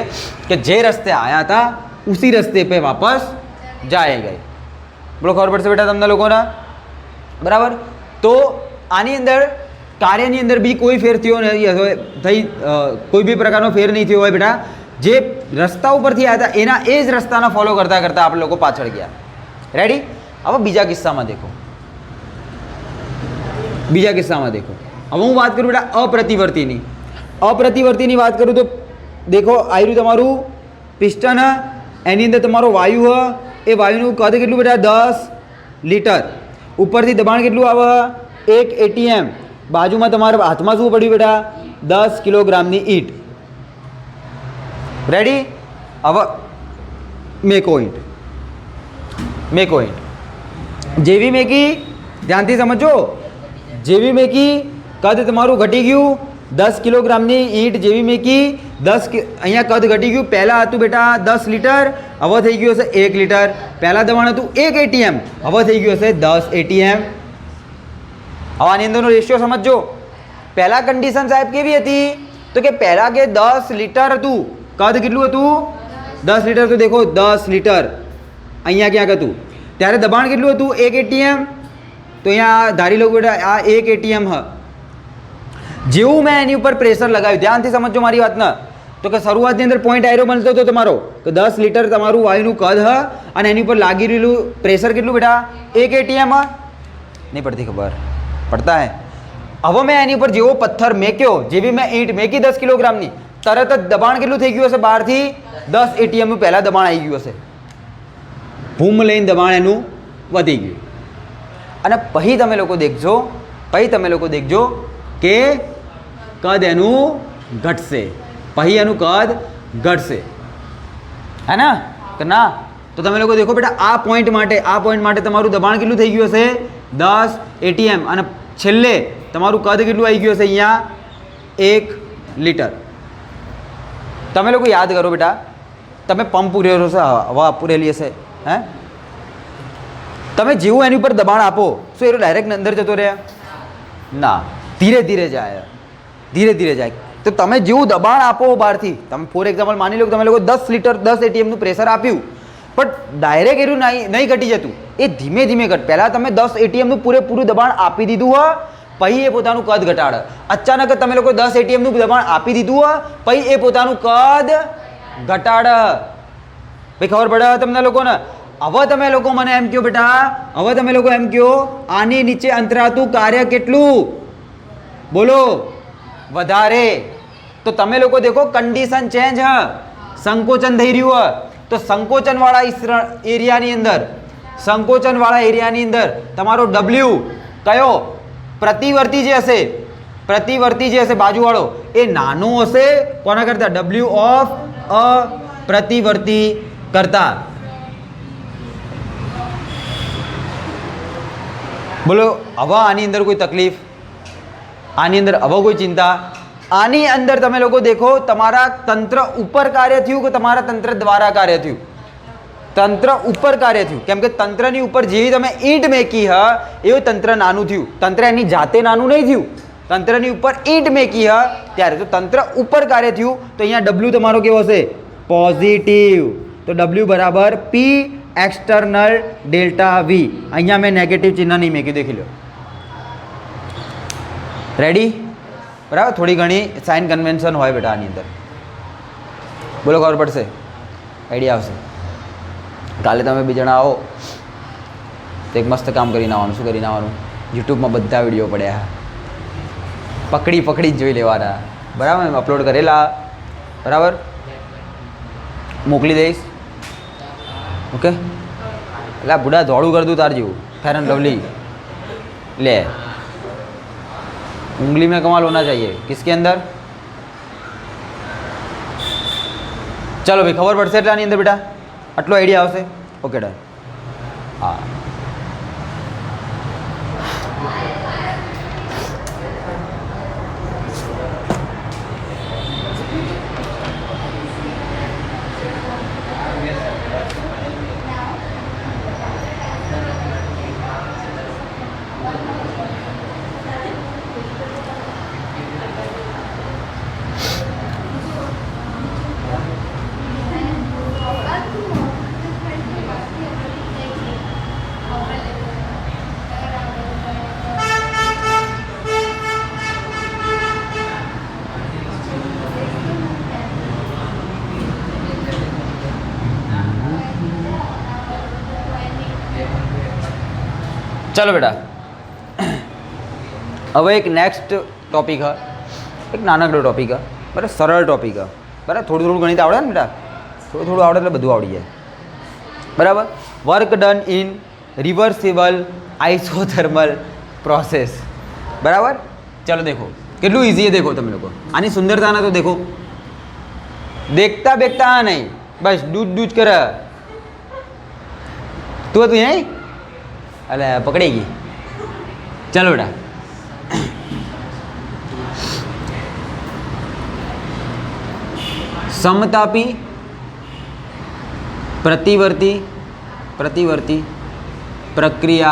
કે જે રસ્તે આયા હતા ઉસી રસ્તે પે વાપસ જાય ગઈ. બોલો ખબર પડશે બેટા તમને લોકોને? બરાબર. તો આની અંદર કાર્યની અંદર બી કોઈ ફેર થયો નહીં, કોઈ બી પ્રકારનો ફેર નહીં થયો હોય બેટા. જે રસ્તા ઉપરથી આવ્યા હતા એના એ જ રસ્તાને ફોલો કરતાં કરતાં આપણે લોકો પાછળ ગયા. રેડી? હવે બીજા કિસ્સામાં દેખો, હવે હું વાત કરું બેટા અપ્રતિવર્તીની. અપ્રતિવર્તીની વાત કરું તો દેખો આવ્યું તમારું પિસ્ટન, એની અંદર તમારો વાયુ હ, એ વાયુનું કદ કેટલું બેટા? 10 લીટર. ઉપરથી દબાણ કેટલું આવે? 1 ATM. બાજુમાં તમારા હાથમાં શું પડ્યું બેટા? 10 કિલોગ્રામની ઈંટ. રેડી? હવે મેકો ઈંટ જેવી મેકી, ધ્યાનથી સમજો, જેવી મેકી કદ તમારું ઘટી ગયું 10 કિલોગ્રામની ઈંટ જેવી મેકી 10 અહીંયા કદ ઘટી ગયું. પહેલાં હતું બેટા 10 લીટર, હવે થઈ ગયું હશે 1 લીટર. પહેલાં દબાણ હતું 1 ATM, હવે થઈ ગયું હશે 10 ATM. હવે આની અંદરનો રેશિયો સમજો. પહેલાં કન્ડિશન સાહેબ કેવી હતી? તો કે પહેલાં કે 10 લીટર હતું, કદ કેટલું હતું? 10 લીટર. તો દેખો 10 લીટર અહીંયા ક્યાંક હતું. ત્યારે દબાણ કેટલું હતું? 1 ATM. તો અહીંયા ધારી લો બેટા આ 1 ATM હ. જેવું મેં એની ઉપર પ્રેશર લગાવ્યું, ધ્યાનથી સમજો મારી વાતને, તો કે શરૂઆતની અંદર પોઈન્ટ આયરો બનતો હતો તમારો કે 10 લીટર તમારું વાયુનું કદ હ અને એની ઉપર લાગી રહેલું પ્રેશર કેટલું બેટા? 1 ATM હ. નહીં પડતી ખબર? પડતા હે. હવે મેં એની ઉપર જેવો પથ્થર મેક્યો, જેવી મેં ઈંટ મેકી 10 કિલોગ્રામની, તરત જ દબાણ કેટલું થઈ ગયું હશે? બહારથી 10 ATMનું પહેલાં દબાણ આવી ગયું હશે. ભૂમ લઈને દબાણ એનું વધી ગયું. અને પછી તમે લોકો દેખજો કે કદ એનું ઘટશે. હે ને કે ના? તો તમે લોકો દેખો બેટા આ પોઈન્ટ માટે તમારું દબાણ કેટલું થઈ ગયું હશે? 10 ATM. અને છેલ્લે તમારું કદ કેટલું આવી ગયું હશે? અહીંયા 1 લીટર. તમે લોકો યાદ કરો બેટા, તમે પંપ પૂરેલો હશે, હવા પૂરેલી હશે, હે? તમે જેવું એની ઉપર દબાણ આપો શું એ ડાયરેક્ટ અંદર જતો રહે? ના, ધીરે ધીરે જાય. તો તમે જેવું દબાણ આપો બહારથી, તમે ફોર એક્ઝામ્પલ માની લો કે તમે લોકો 10 લીટર 10 ATMનું પ્રેશર આપ્યું, પણ ડાયરેક્ટ એનું નહીં ઘટી જતું, એ ધીમે ધીમે ઘટ. પહેલાં તમે 10 ATMનું પૂરેપૂરું દબાણ આપી દીધું હોય, પછી એ પોતાનું કદ ઘટાડે. અચાનક તમે લોકો 10 ATMનું દબાણ આપી દીધું હોય, પછી એ પોતાનું કદ ઘટાડે. ભાઈ ખબર પડે તમને લોકોને? હવે તમે લોકો મને એમ કહો બેટા, આની નીચે અંતરાતું કાર્ય કેટલું? બોલો. વધારે. तो तमे लोग देखो कंडीशन चेंज है, संकोचन थई रह्युं है, तो संकोचन वाला एरिया नी अंदर, संकोचन वाला एरिया नी अंदर तमारो डब्ल्यू कयो प्रतिवर्ती जे हशे, प्रतिवर्ती जे हशे बाजूवाळो ए नानो हशे कोना करता, डब्ल्यू ऑफ अ प्रतिवर्ती करता। बोलो हवा आनी अंदर कोई तकलीफ, आनी अंदर हवा कोई चिंता, आनी अंदर तमे लोग देखो तमारा तंत्र ऊपर कार्य थयुं कि तमारा तंत्र द्वारा कार्य थयुं, तंत्र ऊपर कार्य थयुं, केम के तंत्रनी ऊपर जेवी तमे ईंट मेकी ह एवुं तंत्र नानुं थयुं, तंत्र एनी जाते नानुं नहीं थयुं, तंत्रनी ऊपर ईंट मेकी ह त्यारे तो तंत्र ऊपर कार्य थयुं, तो अहींया डब्ल्यू तमारो केवो हशे पॉजिटिव, तो डब्ल्यू बराबर पी एक्सटर्नल डेल्टा वी, अहींया मैं नेगेटिव चिन्ह नहीं मेक्युं, देखी लो। रेडी, बराबर, थोड़ी घणी साइन कन्वेन्शन होय बेटा आनी अंदर, बोलो खबर पड़शे, आइडिया आवशे। काले तमे बे जणा आओ तो एक मस्त काम करीने आववानुं, शुं करीने आववानुं, यूट्यूब में बधा विडियो पड्या पकड़ी पकड़ी जोई लेवाना, बराबर, अपलोड करेला, बराबर, मोकली दईश, ओके। એટલે બુડા ધોળું कर दूँ तार जेवुं फेयर एंड लवली ले, उंगली में कमाल होना चाहिए, किसके अंदर, चलो भाई खबर पड़शे એટલે આની અંદર बेटा આટલો आइडिया आवशे, ओके डन। हाँ चलो बेटा હવે એક નેક્સ્ટ ટોપિક है, एक નાનકડો ટોપિક है, बराबर, सरल टॉपिक है, बराबर, थोड़ું थोड़ું गणित आवड़े ने बेटा, थोड़ું थोड़ુं आवड़े એટલે બધું આવડી જાય, बराबर। Work done in reversible isothermal process, बराबर। चलो देखो કેટલું ઈઝી है, देखो તમે લોકો આની સુંદરતાને તો देखो, देखता देखता नहीं बस दूध दूध कर तू नहीं, अरे पकड़ेगी, चलो बेटा। समतापी प्रतिवर्ती प्रतिवर्ती प्रक्रिया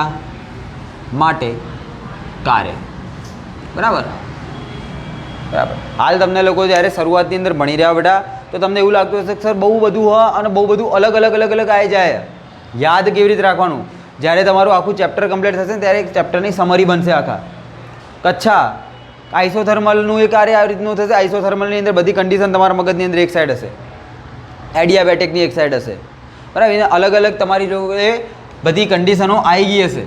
माटे कार्य, बराबर, बराबर। हाल तमने लोग जयरे शुरुआत अंदर भणी रह्या बेटा तो तमने एवुं लागतुं हशे सर बहु बधुं ह अने बहु बधुं अलग अलग अलग अलग आई जाए, याद केवी रीते राखवानुं, જ્યારે તમારું આખું ચેપ્ટર કમ્પ્લીટ થશે ને ત્યારે એક ચેપ્ટરની સમરી બનશે આખા, અચ્છા આઇસોથર્મલનું એ કાર્ય આવી રીતનું થશે, આઇસોથર્મલની અંદર બધી કન્ડિશન તમારા મગજની અંદર એક સાઈડ હશે, એડિયાબેટિકની એક સાઈડ હશે, બરાબર, એને અલગ અલગ તમારી જોડે બધી કન્ડિશનો આવી ગઈ હશે,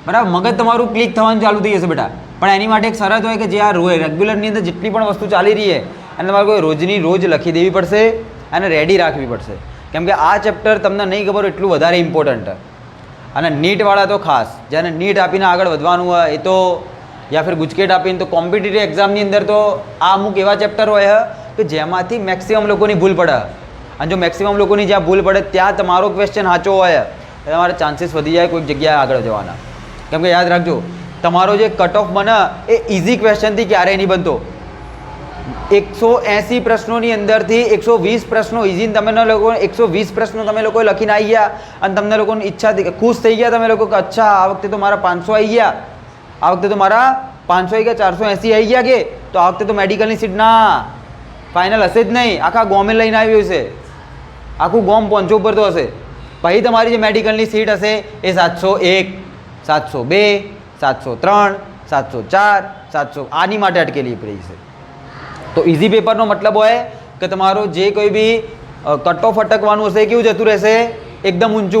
બરાબર, મગજ તમારું ક્લિક થવાનું ચાલુ થઈ જશે બેટા। પણ એની માટે એક શરત હોય કે જે આ રેગ્યુલરની અંદર જેટલી પણ વસ્તુ ચાલી રહી છે એને તમારે કોઈ રોજની રોજ લખી દેવી પડશે અને રેડી રાખવી પડશે, કેમ કે આ ચેપ્ટર તમને નહીં ખબર એટલું વધારે ઇમ્પોર્ટન્ટ છે। અને નીટવાળા તો ખાસ, જેને નીટ આપીને આગળ વધવાનું હોય એ તો, યા ફિર ગુજકેટ આપીને, તો કોમ્પિટિટિવ એક્ઝામની અંદર તો આ અમુક એવા ચેપ્ટર હોય કે જેમાંથી મેક્સિમમ લોકોની ભૂલ પડે, અને જો મેક્સિમમ લોકોની જ્યાં ભૂલ પડે ત્યાં તમારો ક્વેશ્ચન સાચો હોય તમારા ચાન્સીસ વધી જાય કોઈક જગ્યાએ આગળ જવાના, કેમ કે યાદ રાખજો તમારો જે કટ ઓફ બને એ ઇઝી ક્વેશ્ચનથી ક્યારેય નહીં બનતો। 180 પ્રશ્નોની અંદરથી 120 પ્રશ્નો ઇઝી તમે લોકો 120 પ્રશ્નો તમે લોકો લખીને આવી ગયા અને તમને લોકોની ઈચ્છા થઈ, ખુશ થઈ ગયા તમે લોકો કે અચ્છા આ વખતે તો મારા 500 આવી ગયા, આ વખતે તો મારા 500 આવી ગયા, 480 આવી ગયા, કે તો આ વખતે તો મેડિકલની સીટ ના ફાઇનલ હશે જ નહીં, આખા ગોમે લઈને આવ્યું હશે, આખું ગોમ પહોંચો ઉપર તો હશે, પછી તમારી જે મેડિકલની સીટ હશે એ 701, 702, 703, 704, 700 આની માટે અટકેલી પડી છે। तो इजी पेपर नो मतलब है कि तमारो जे कोई भी कट ऑफ अटकवानुं हशे केवुं जतुं रहेशे एकदम ऊंचू,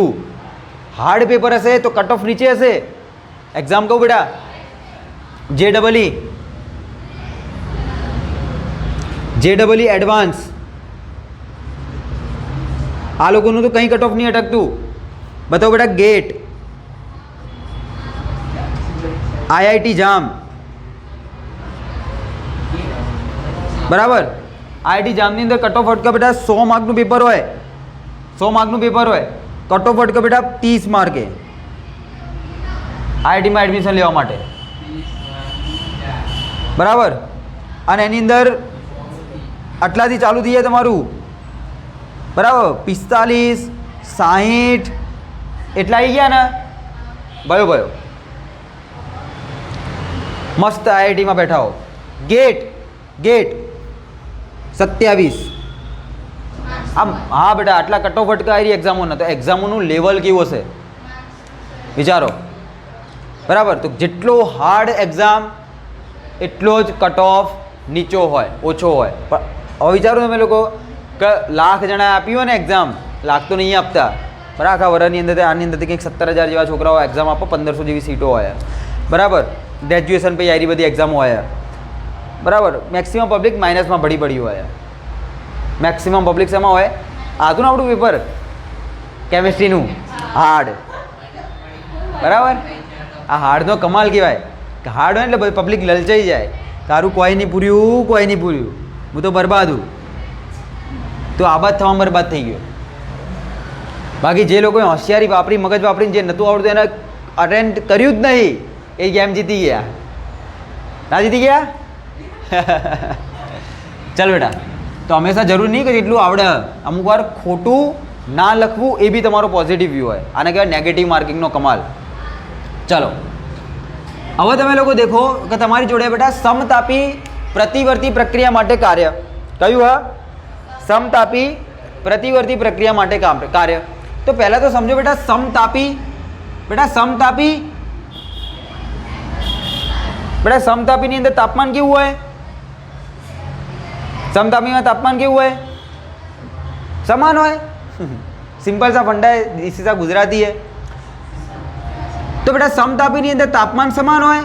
हार्ड पेपर हशे तो कट ऑफ नीचे हशे। एग्जाम कहूं बेटा JEE એડવાન્સ, આ લોકોનું તો કંઈ કટ ઓફ નહીં અટકતું. બતાવો બેટા. ગેટ, IIT જામ, બરાબર. IIT જામની અંદર કટ ઓફ અટકે બેટા 100 માર્કનું પેપર હોય, 100 માર્કનું પેપર હોય, કટ ઓફ અટકે બેટા 30 માર્કે IITમાં એડમિશન લેવા માટે, બરાબર. અને એની અંદર આટલાથી ચાલુ થઈ જાય તમારું, બરાબર. 45, 60 એટલા આવી ગયા ને, ભયો ભયો મસ્ત IITમાં બેઠા હો. GATE, GATE 27. આમ હા બેટા, આટલા કટ ઓફ અટકાયેલી એક્ઝામોના, તો એક્ઝામોનું લેવલ કેવું હશે વિચારો, બરાબર. તો જેટલો હાર્ડ એક્ઝામ એટલો જ કટ ઓફ નીચો હોય, ઓછો હોય. પણ હવે વિચારો તમે લોકો કે લાખ જણા આપી હોય ને એક્ઝામ, લાખ તો નહીં આપતા, બરાબર. આખા વર્ષની અંદર આની અંદરથી કંઈક 17,000 જેવા છોકરાઓ એક્ઝામ આપો, 1500 જેવી સીટો હોય, બરાબર. ગ્રેજ્યુએશન પછી આવી બધી એક્ઝામો હોય, બરાબર. મેક્સિમમ પબ્લિક માઇનસમાં ભળી પડી હોય, મેક્સિમમ પબ્લિક શેમાં હોય? આ હતું ને આપણું પેપર કેમિસ્ટ્રીનું હાર્ડ, બરાબર. આ હાર્ડનો કમાલ કહેવાય કે હાર્ડ હોય એટલે પબ્લિક લલચાઈ જાય, તારું કોઈ નહીં પૂર્યું, કોઈ નહીં પૂર્યું, હું તો બરબાદ હું. તો આબાદ થવામાં બરબાદ થઈ ગયો. બાકી જે લોકોએ હોશિયારી વાપરી, મગજ વાપરીને જે નહોતું આવડતું એને અટેન્ડ કર્યું જ નહીં, એ ગેમ જીતી ગયા. ના જીતી ગયા? ચાલ બેટા. તો હંમેશા જરૂર નહીં કે જેટલું આવડે, અમુક વાર ખોટું ના લખવું એ બી તમારો પોઝિટિવ વ્યૂ હોય. આને કહેવાય નેગેટિવ માર્કિંગનો કમાલ. ચાલો હવે તમે લોકો દેખો કે તમારી જોડે બેટા સમતાપી પ્રતિવર્તી પ્રક્રિયા માટે કાર્ય કયું? હા, સમતાપી પ્રતિવર્તી પ્રક્રિયા માટે કાર્ય. તો પહેલાં તો સમજો બેટા સમતાપી, બેટા સમતાપી, બેટા સમતાપીની અંદર તાપમાન કેવું હોય? समतापी में तापमान केवुं है? समान होय. सिंपल सा फंडा है, इसी सा गुजराती है. तो बेटा समतापी ની અંદર તાપમાન સમાન હોય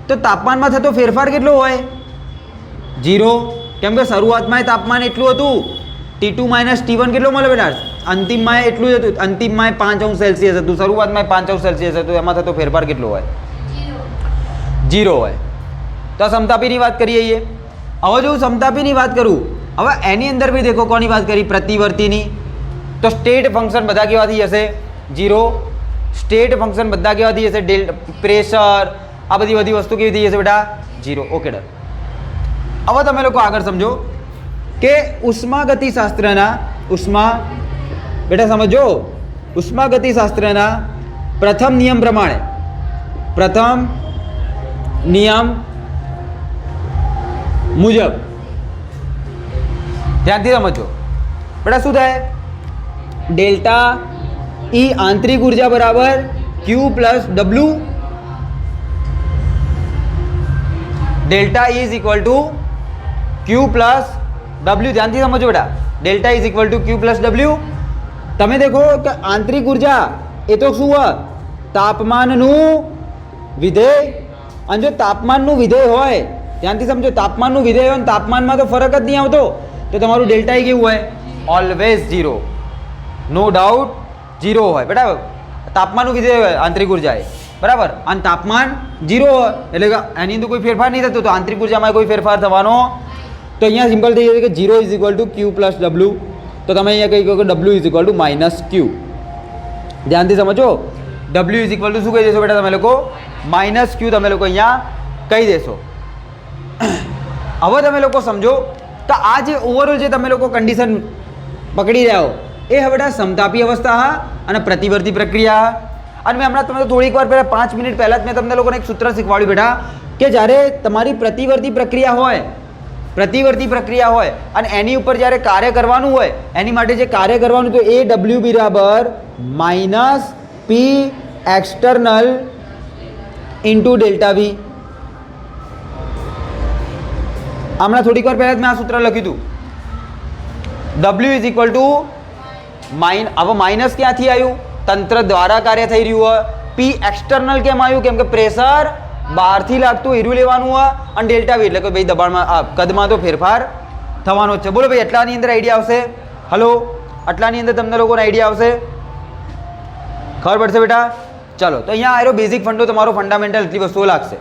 તો તાપમાનમાં થતો ફેરફાર કેટલો હોય? 0. કેમ કે શરૂઆતમાં તાપમાન એટલું હતું, T2 - T1 કેટલો મળે બેટા? અંતિમમાં એટલું જ હતું. અંતિમમાં 5°C હતું, શરૂઆતમાં 5°C હતું, એમાં થતો ફેરફાર કેટલો હોય? 0 હોય. તો સમતાપીની વાત કરીએ. હવે જો સમતાપીની વાત કરું, હવે એની અંદર બી દેખો કોની વાત કરી? પ્રતિવર્તીની. તો સ્ટેટ ફંક્શન બધા કેવાથી હશે? 0. સ્ટેટ ફંક્શન બધા કેવાથી હશે? પ્રેશર, આ બધી વસ્તુ કેવી થઈ જશે બેટા? 0. Okay done. હવે તમે લોકો આગળ સમજો કે ઉષ્માગતિશાસ્ત્રના બેટા સમજો, ઉષ્માગતિશાસ્ત્રના પ્રથમ નિયમ પ્રમાણે, પ્રથમ નિયમ મુજબ ધ્યાનથી સમજો બેટા શું થાય? ડેલ્ટા ઈ આંતરિક ઉર્જા બરાબર Q plus W. Delta E is equal two Q plus W. ધ્યાનથી સમજો બેટા, delta is equal two Q plus W. તમે દેખો કે આંતરિક ઉર્જા એ તો શું હોય? તાપમાનનું વિધેય. અને જો તાપમાનનું વિધેય હોય, ધ્યાનથી સમજો, તાપમાનનું વિધેય હોય, તાપમાનમાં તો ફરક જ નહીં આવતો, તો તમારું ડેલ્ટા ઈ કેવું હોય? ઓલવેઝ 0. નો ડાઉટ 0 હોય બેટા. તાપમાનનું વિધેય હોય આંતરિક ઉર્જા એ, બરાબર. અને તાપમાન 0 હોય એટલે કે એની અંદર કોઈ ફેરફાર નહીં થતો, તો આંતરિક ઉર્જામાં કોઈ ફેરફાર થવાનો. તો અહીંયા સિમ્પલ થઈ જશે કે 0 is equal two Q plus W. તો તમે અહીંયા કહી કહો કે W is equal to minus Q. ધ્યાનથી સમજો, W ઇઝ ઇક્વલ ટુ શું કહી દેશો બેટા તમે લોકો? માઇનસ Q તમે લોકો અહીંયા કહી દેશો. હવે તમે લોકો સમજો તો આ જે ઓવરઓલ જે તમે લોકો કન્ડિશન પકડી રહ્યા હો એ હવે બેટા સમતાપી અવસ્થા અને પ્રતિવર્તી પ્રક્રિયા. અને મેં હમણાં તમને થોડીક વાર પહેલાં 5 મિનિટ પહેલાં જ મેં તમને લોકોને એક સૂત્ર શીખવાડ્યું બેટા કે જ્યારે તમારી પ્રતિવર્તી પ્રક્રિયા હોય અને એની ઉપર જ્યારે કાર્ય કરવાનું હોય, એની માટે જે કાર્ય કરવાનું તો એ W બરાબર minus P external into delta V. હમણાં થોડીક વાર પહેલાં જ મેં આ સૂત્ર લખ્યું હતું. W ઇઝ ઇક્વલ ટુ હવે માઇનસ ક્યાંથી આવ્યું? તંત્ર દ્વારા કાર્ય થઈ રહ્યું હોય. P એક્સટર્નલ કેમ આવ્યું? કેમ કે પ્રેશર બહારથી લાગતું હીરું લેવાનું હોય, અને ડેલ્ટા V એટલે કે ભાઈ દબાણમાં કદમાં તો ફેરફાર થવાનો જ છે. બોલો ભાઈ, આટલાની અંદર આઈડિયા આવશે? હલો, આટલાની અંદર તમને લોકોને આઈડિયા આવશે? ખબર પડશે બેટા? ચલો, તો અહીંયા આરો બેઝિક ફંડો તમારો ફંડામેન્ટલ એટલી વસ્તુઓ લાગશે.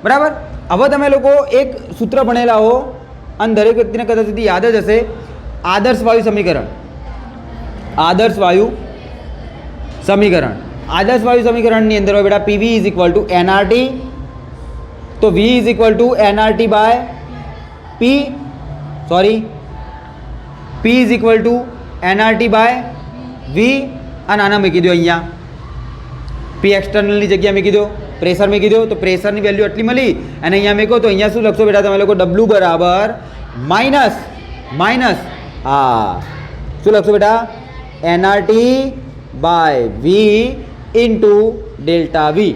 બરાબર. હવે તમે લોકો એક સૂત્ર ભણેલા હો અને દરેક વ્યક્તિને કદાચ સુધી યાદ જ હશે, આદર્શ વાયુ સમીકરણ. આદર્શ વાયુ સમીકરણ. આદર્શ વાયુ સમીકરણની અંદર હોય બેટા PV is equal to NRT. તો V is equal to NRT by P, sorry, P is equal to NRT by V. અને આના મૂકી દો અહીંયા, પી એક્સટર્નલની જગ્યા મૂકી દો, પ્રેશર મૂકી દો. તો પ્રેશરની વેલ્યુ એટલી મળી અને અહીંયા મૂકો તો અહીંયા શું લખશો બેટા તમે લોકો? ડબલ્યુ બરાબર માઇનસ હા, શું લખશો બેટા? NRT by V into delta V.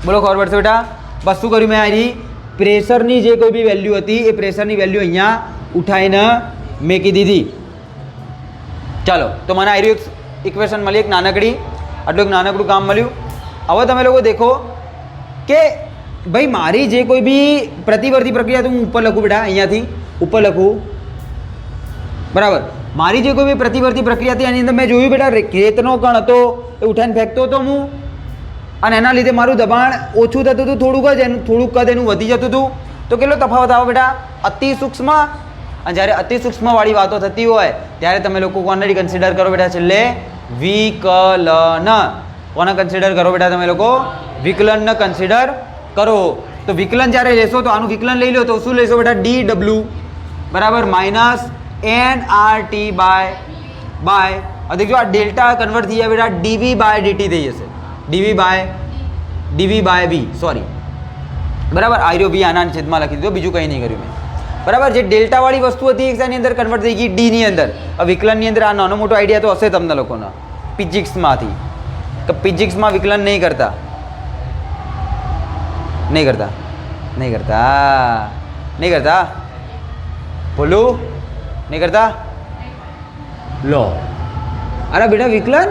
બોલો, ખબર પડશે બેટા? બસ શું કર્યું મેં? આની પ્રેશરની જે કોઈ બી વેલ્યુ હતી એ પ્રેશરની વેલ્યુ અહીંયા ઉઠાવીને મૂકી દીધી. ચાલો, તો મને આ ઇક્વેશન મળી એક નાનકડી, આટલું એક નાનકડું કામ મળ્યું. હવે તમે લોકો દેખો કે ભાઈ મારી જે કોઈ બી પ્રતિવર્તી પ્રક્રિયા, તો હું ઉપર લખું બેટા, અહીંયાથી ઉપર લખું. બરાબર. મારી જે કોઈ બી પ્રતિવર્તી પ્રક્રિયા હતી એની અંદર મેં જોયું બેટા રેતનો કણ હતો, એ ઉઠાઈને ફેંકતો હતો હું, અને એના લીધે મારું દબાણ ઓછું થતું હતું, થોડુંક કદ એનું વધી જતું હતું. તો કેટલો તફાવત આવે બેટા? અતિ સૂક્ષ્મ. અને જ્યારે અતિ સૂક્ષ્મવાળી વાતો થતી હોય ત્યારે તમે લોકો કોને કન્સિડર કરો બેટા? છેલ્લે વિકલન. કોને કન્સિડર કરો બેટા તમે લોકો? વિકલનને કન્સિડર કરો. તો વિકલન જ્યારે લેશો તો આનું વિકલન લઈ લો તો શું લેશો બેટા? ડી ડબલ્યુ બરાબર minus N R T by દેખજો આ ડેલ્ટા કન્વર્ટ થઈ જાય બેટા ડીવી બાય ડીટી થઈ જશે. ડીવી બાય વી, સોરી, બરાબર. આર્યો વી આના છેદમાં લખી દીધો, બીજું કંઈ નહીં કર્યું મેં. બરાબર. જે ડેલ્ટાવાળી વસ્તુ હતી એની અંદર કન્વર્ટ થઈ ગઈ ડીની અંદર. વિકલનની અંદર આ નાનો મોટો આઈડિયા તો હશે તમને લોકોનો ફિઝિક્સમાંથી, કે ફિઝિક્સમાં વિકલન નહીં કરતા બોલું નહીં કરતા. લો, અરે બેટા વિકલન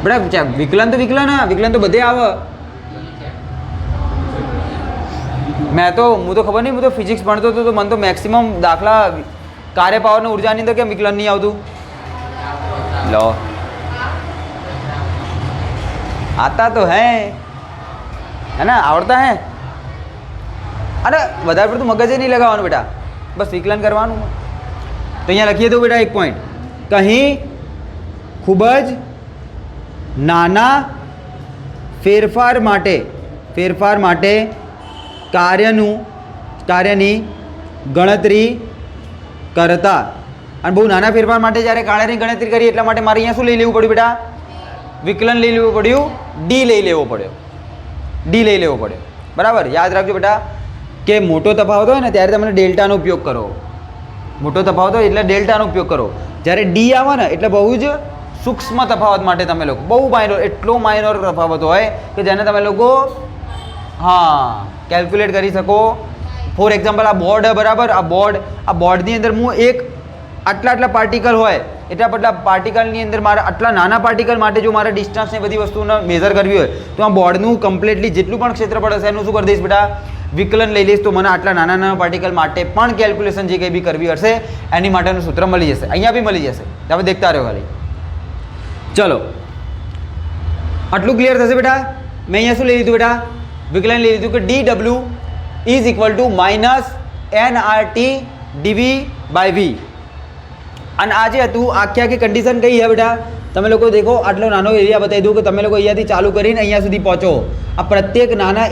બેટા વિકલન તો બધે આવે. હું તો ખબર નહીં, હું તો ફિઝિક્સ ભણતો હતો તો મને તો મેક્સિમમ દાખલા કાર્ય પાવર અને ઉર્જાની અંદર કેમ વિકલન નહીં આવતું? લો, आता तो है ना, આવડતા હે. અરે વધારે પડતું મગજ નહીં લગાવવાનું બેટા, બસ વિકલન કરવાનું. તો અહીંયા લખીએ તો બેટા એક પોઈન્ટ, કहीं ખૂબ જ નાના ફેરફાર માટે કાર્યની ગણતરી કરતા. અને બહુ નાના ફેરફાર માટે જ્યારે કાર્યની ગણતરી કરી એટલા માટે મારે અહીંયા શું લઈ લેવું પડ્યું બેટા? વિકલન લઈ લેવું પડ્યું, ડી લઈ લેવો પડ્યો. બરાબર. યાદ રાખજો બેટા કે મોટો તફાવત હોય ને ત્યારે તમે ડેલ્ટાનો ઉપયોગ કરો. મોટો તફાવત હોય એટલે ડેલ્ટાનો ઉપયોગ કરો. જ્યારે ડી આવે ને એટલે બહુ જ સૂક્ષ્મ તફાવત માટે તમે લોકો બહુ માઇનોર, એટલો માઇનોર તફાવત હોય કે જેને તમે લોકો કેલ્ક્યુલેટ કરી શકો. ફોર એક્ઝામ્પલ આ બોર્ડ, બરાબર. આ બોર્ડની અંદર હું એક આટલા પાર્ટિકલ હોય, એટલા બધા પાર્ટિકલની અંદર મારે આટલા નાના પાર્ટિકલ માટે જો મારે ડિસ્ટન્સ ને બધી વસ્તુને મેઝર કરવી હોય તો આ બોર્ડનું કમ્પ્લીટલી જેટલું પણ ક્ષેત્રફળ હશે એનું શું કરી દઈશ બેટા? વિકલન લઈ લઈશ. તો મને આટલા નાના પાર્ટિકલ માટે પણ કેલ્ક્યુલેશન જે કંઈ બી કરવી હશે એની માટેનું સૂત્ર મળી જશે. અહીંયા બી મળી જશે. તમે દેખતા રહો ખાલી. ચલો, આટલું ક્લિયર થશે બેટા? મેં અહીંયા શું લઈ લીધું બેટા? વિકલન લઈ લીધું કે D W is equal to minus N R T DV by V. અને આ જે હતું આખી કન્ડિશન કઈ છે બેટા? તમે લોકો દેખો, આટલો નાનો એરિયા બતાવી દઉં કે તમે લોકો અહીંયાથી ચાલુ કરીને અહીંયા સુધી પહોંચો. આ પ્રત્યેક નાના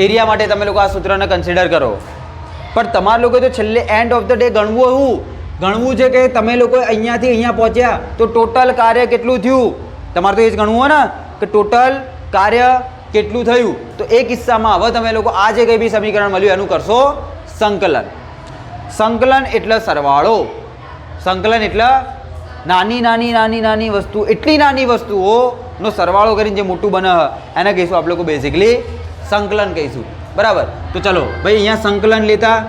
એરિયા માટે તમે લોકો આ સૂત્રને કન્સિડર કરો. પણ તમારા લોકો તો છેલ્લે એન્ડ ઓફ ધ ડે ગણવું છે કે તમે લોકો અહીંયાથી અહીંયા પહોંચ્યા તો ટોટલ કાર્ય કેટલું થયું. તમારે તો એ જ ગણવું હોય ને કે ટોટલ કાર્ય કેટલું થયું. તો એ કિસ્સામાં હવે તમે લોકો આ જે કંઈ બી સમીકરણ મળ્યું એનું કરશો સંકલન. સંકલન એટલે સરવાળો. સંકલન એટલે નાની વસ્તુ, એટલી નાની વસ્તુઓનો સરવાળો કરીને જે મોટું બને એને કહીશું આપણે લોકો બેઝિકલી સંકલન કહીશું. બરાબર. તો ચલો ભાઈ અહીંયા સંકલન લેતા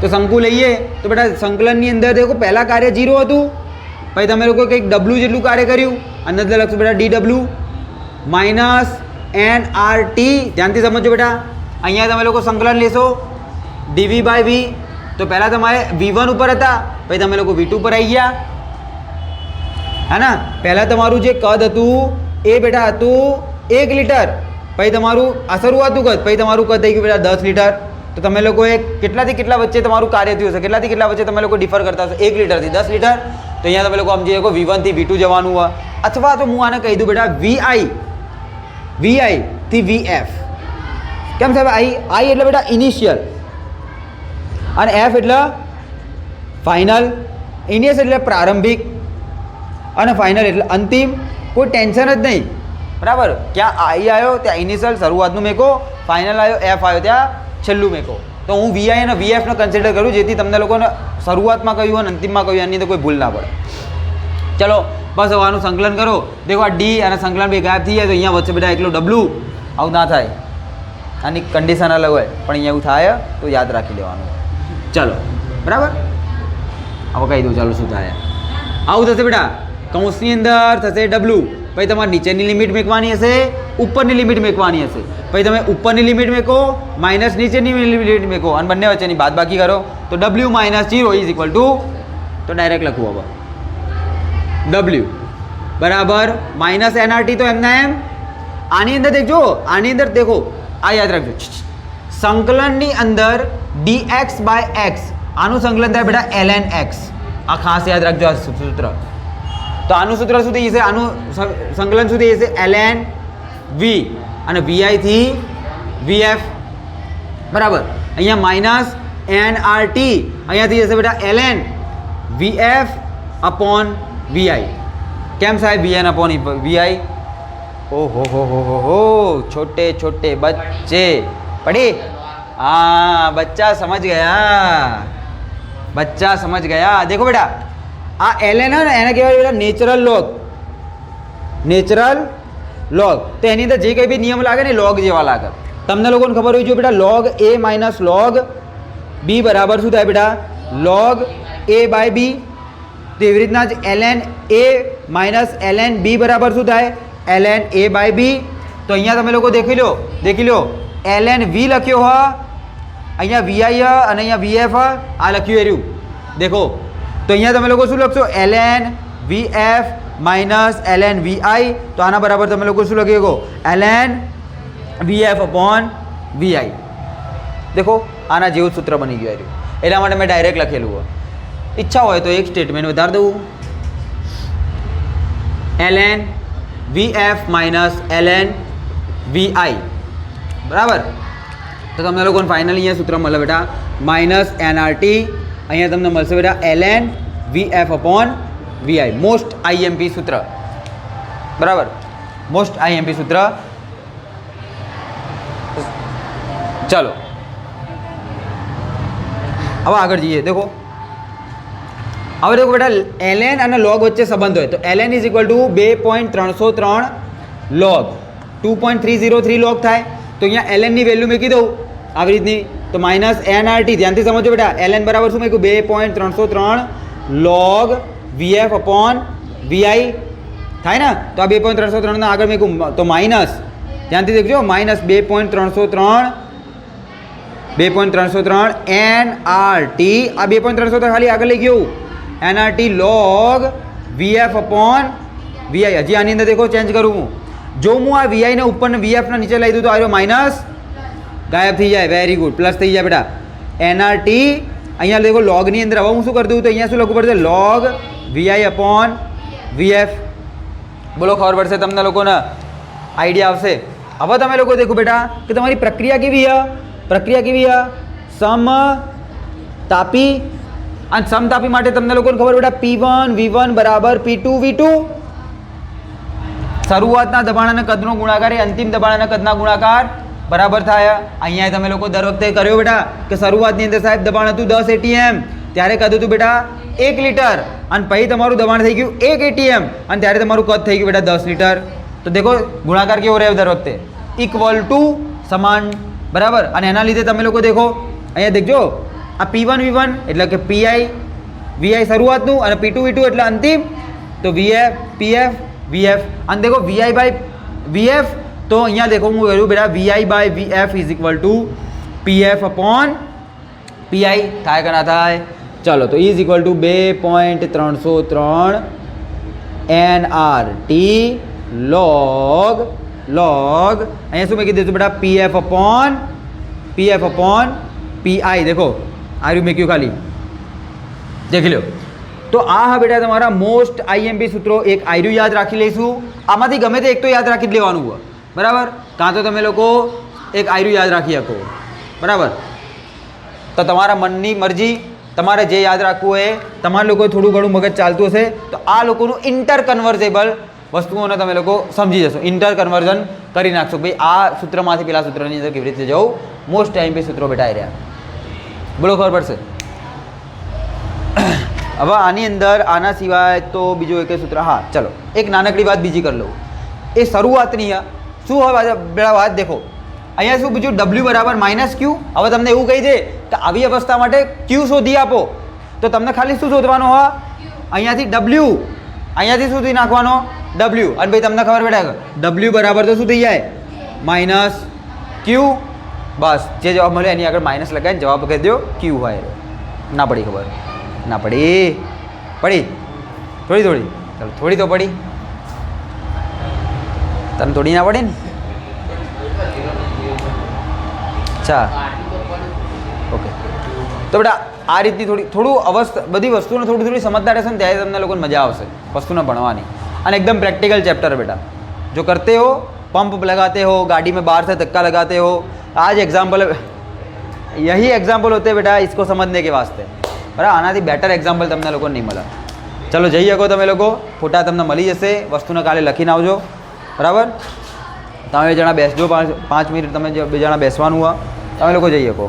શંકુ લઈએ તો બેટા સંકલનની અંદર દેખો પહેલાં કાર્ય 0 હતું, પછી તમે લોકો કંઈક ડબલ્યુ જેટલું કાર્ય કર્યું, અંદર લખશું બેટા ડી ડબલ્યુ માઇનસ NRT. ધ્યાનથી સમજો બેટા, અહીંયા તમે લોકો સંકલન લેશો dv બાય v. તો પહેલાં તમારે v1 ઉપર હતા, પછી તમે લોકો v2 પર આવી ગયા, હા ને. પહેલાં તમારું જે કદ હતું એ બેટા હતું 1 લીટર, પછી તમારું આ શરૂઆતનું કદ, પછી તમારું કદ થઈ ગયું બેટા 10 લીટર. તો તમે લોકોએ કેટલાથી કેટલા વચ્ચે તમારું કાર્ય થયું હશે, કેટલાથી કેટલા વચ્ચે તમે લોકો ડિફર કરતા હશો, 1 લીટરથી 10 લીટર. તો અહીંયા તમે લોકો સમજી શકો v1 થી v2 જવાનું હોય, અથવા તો હું આને કહી દઉં બેટા vi થી vf. કેમ સાહેબ? i એટલે બેટા ઇનિશિયલ અને f એટલે ફાઇનલ. ઇનિશિયલ એટલે પ્રારંભિક અને ફાઇનલ એટલે અંતિમ. કોઈ ટેન્શન જ નહીં, બરાબર. ક્યાં i આવ્યો ત્યાં ઇનિશિયલ શરૂઆતનું મેકો, ફાઇનલ આવ્યો f આવ્યો ત્યાં છેલ્લું મેકો. તો હું vi અને vfને કન્સિડર કરું, જેથી તમને લોકોને શરૂઆતમાં કહ્યું અને અંતિમમાં કહ્યું એની અંદર કોઈ ભૂલ ના પડે. ચલો બસ હવે આનું સંકલન કરો. દેખો આ ડી અને સંકલન બે ગાયબ થઈ જાય, તો અહીંયા વચ્ચે બેટા એકલો ડબલું. આવું ના થાય, આની કન્ડિશન અલગ હોય, પણ અહીંયા એવું થાય તો યાદ રાખી લેવાનું. ચલો બરાબર, હવે કહી દઉં ચાલો શું થાય. આવું થશે બેટા, કૌંસની અંદર થશે ડબલું, પછી તમારે નીચેની લિમિટ મેકવાની હશે, ઉપરની લિમિટ મેકવાની હશે. પછી તમે ઉપરની લિમિટ મેકો માઇનસ નીચેની લિમિટ મેકો અને બંને વચ્ચેની બાદબાકી કરો. તો w minus 0 is equal two, તો ડાયરેક્ટ લખવું હવે w બરાબર માઇનસ NRT. તો એમના એમ આની અંદર દેખજો, આની અંદર દેખો, આ યાદ રાખજો, સંકલનની અંદર dx બાય x, આનું સંકલન થાય બેટા ln x. આ ખાસ યાદ રાખજો આ સૂત્ર. તો આનું સૂત્ર શું થઈ જશે, આનું સંકલન શું થઈ જશે, ln v અને vi થી vf બરાબર. અહીંયા માઇનસ NRT, અહીંયા થઈ જશે બેટા ln vf અપોન vi. કેમ સાહેબ vn અપોન vi? हो छोटे छोटे बच्चे पढ़े, हाँ बच्चा समझ गया, बच्चा समझ गया. देखो बेटा આ ln है ना, એને કહેવાય બેટા નેચરલ લોગ. નેચરલ લોગ તો એની અંદર જે કંઈ બી નિયમ લાગે ને લોગ જેવા લાગે. તમને લોકોને ખબર હોય જો બેટા log a minus log b બરાબર શું થાય બેટા, log a બાય b. તો એવી રીતના જ ln a minus ln b બરાબર શું થાય, ln a બાય b. તો અહીંયા તમે લોકો દેખી લો ln v લખ્યો હ, અહીંયા vi અને અહીંયા vf આ લખ્યું એર્યું દેખો. તો અહીંયા તમે લોકો શું લખશો, ln vf minus ln vi. તો આના બરાબર તમે લોકો શું લખી શકો, ln vf અપોન vi. દેખો આના જેવું સૂત્ર બની ગયું એર્યું. એટલા માટે મેં ડાયરેક્ટ લખેલું હોય. ઈચ્છા હોય તો એક સ્ટેટમેન્ટ વધારી દઉં, ln vf minus ln vi બરાબર. તો તમને લોકોને ફાઇનલી અહીંયા સૂત્ર મળે બેટા માઇનસ NRT, અહીંયા તમને મળશે બેટા ln vf upon vi. Most IMP સૂત્ર બરાબર, મોસ્ટ IMP સૂત્ર. ચાલો હવે આગળ જઈએ. દેખો હવે દેખો બેટા ln અને log વચ્ચે સંબંધ હોય તો ln is equal two 2.303 log 2.303 log થાય. તો અહીંયા ln ની વેલ્યુ મૂકી દઉં આવી રીતની, તો માઇનસ NRT. ધ્યાનથી સમજો બેટા, ln બરાબર શું મૂક્યું, 2.303 log vf અપોન vi થાય ને. તો આ 2.303 ના આગળ મૂક્યું તો માઇનસ, ધ્યાનથી દેખજો, માઇનસ 2.303 NRT. આ 2.303 ખાલી આગળ લઈ ગયું, NRT log vf upon vi. હજી આની અંદર દેખો ચેન્જ કરું હું, જો હું આ vi ને ઉપર ને vf ને નીચે લઈ દઉં તો આ માઇનસ ગાયબ થઈ જાય. વેરી ગુડ, પ્લસ થઈ જાય બેટા NRT. અહીંયા દેખો log ની અંદર હવે હું શું કરી દઉં, તો અહીંયા શું લખવું પડશે, log vi અપોન vf. બોલો ખબર પડશે તમને લોકોને, આઈડિયા આવશે. હવે તમે લોકો દેખો બેટા કે તમારી પ્રક્રિયા કેવી છે, પ્રક્રિયા કેવી છે, સમતાપી. અને સમતાપી માટે તમને લોકોને ખબર બેટા P1 V1 બરાબર P2 V2. શરૂઆતના દબાણ અને કદનો ગુણાકાર એ અંતિમ દબાણ અને કદના ગુણાકાર બરાબર થાય. અહીંયા તમે લોકો દર વખતે કર્યો બેટા કે શરૂઆતની અંદર સાહેબ દબાણ હતું 10 ATM, ત્યારે કદ હતું બેટા 1 લીટર, અને પછી તમારું દબાણ થઈ ગયું 1 ATM અને ત્યારે તમારું કદ થઈ ગયું બેટા 10 લીટર. તો દેખો ગુણાકાર કેવો રહ્યો દર વખતે, ઇક્વલ ટુ સમાન બરાબર. અને એના લીધે તમે લોકો દેખો અહીંયા દેખજો આ P1 V1 એટલે કે PI VI શરૂઆતનું અને P2 V2 એટલે અંતિમ. તો VF PF VF અને દેખો VI બાય વીએફ તો અહીંયા દેખો હું કર્યું બેટા VI/VF is equal two PF upon PI થાય કે ના થાય? ચલો તો is equal two 2.303 NRT log અહીંયા શું મેં કીધું બેટા PF અપોન PI देखो आर्यू में क्यों खाली देख लो। तो आ हा बेटा તમારા મોસ્ટ આઈએમપી સૂત્રો એક આર્યુ યાદ રાખી લઈશું, આમાંથી ગમે તે એક તો યાદ રાખી જ લેવાનું હોય બરાબર, કાં તો તમે લોકો એક આર્યુ યાદ રાખી શકો બરાબર। તો તમારા મનની મરજી, તમારે જે યાદ રાખવું હોય તમારા લોકો થોડું ઘણું મગજ ચાલતું હશે તો આ લોકોનું ઇન્ટર કન્વર્ઝેબલ વસ્તુઓને તમે લોકો સમજી જશો, ઇન્ટર કન્વર્ઝન કરી નાખશો ભાઈ આ સૂત્રમાંથી પેલા સૂત્રની અંદર કેવી રીતે જવું। મોસ્ટ આઈએમપી સૂત્રો બેટા આવી રહ્યા, બોલો ખબર પડશે। હવે આની અંદર આના સિવાય તો બીજું એક સૂત્ર, હા ચલો એક નાનકડી વાત બીજી કરી લઉં, એ શરૂઆતની શું હવે બેટા વાત દેખો અહીંયા શું બીજું W બરાબર -Q। હવે તમને એવું કહી દે કે આવી અવસ્થા માટે Q શોધી આપો તો તમને ખાલી શું શોધવાનું હોય, અહીંયાથી W, અહીંયાથી સુધી નાખવાનો W, અને ભાઈ તમને ખબર બેટા W બરાબર તો શું થઈ જાય -Q, બસ જે જવાબ મળે એની આગળ માઇનસ લગાવીને જવાબ કહી દો Q હોય। ના પડી ખબર? ના પડી થોડી ચાલો થોડી તો પડી, તને થોડી ના પડી ને? અચ્છા ઓકે, તો બેટા આ રીતની થોડું બધી વસ્તુને થોડી સમજદાર રહેશે ને ત્યારે તમને લોકોને મજા આવશે વસ્તુને ભણવાની, અને एकदम प्रैक्टिकल चैप्टर है बेटा। जो करते हो पंप लगाते हो, गाड़ी में बाहर से धक्का लगाते हो, आज एग्जाम्पल यही एग्जाम्पल होते हैं बेटा इसको समझने के वास्ते बराबर। આનાથી બેટર એક્ઝામ્પલ તમને લોકો નહીં મળે। ચલો જઈ શકો તમે લોકો, ફોટા તમને મળી જશે, વસ્તુને કાલે લખીને આવજો બરાબર। તમે બે જણા બેસજો, 5 મિનિટ તમે બે જણા બેસવાનું હોય, તમે લોકો જઈ શકો,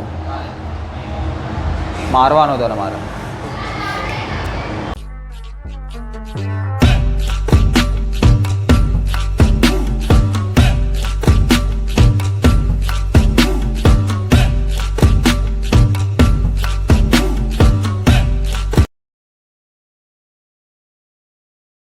મારવાનો તો તમારે।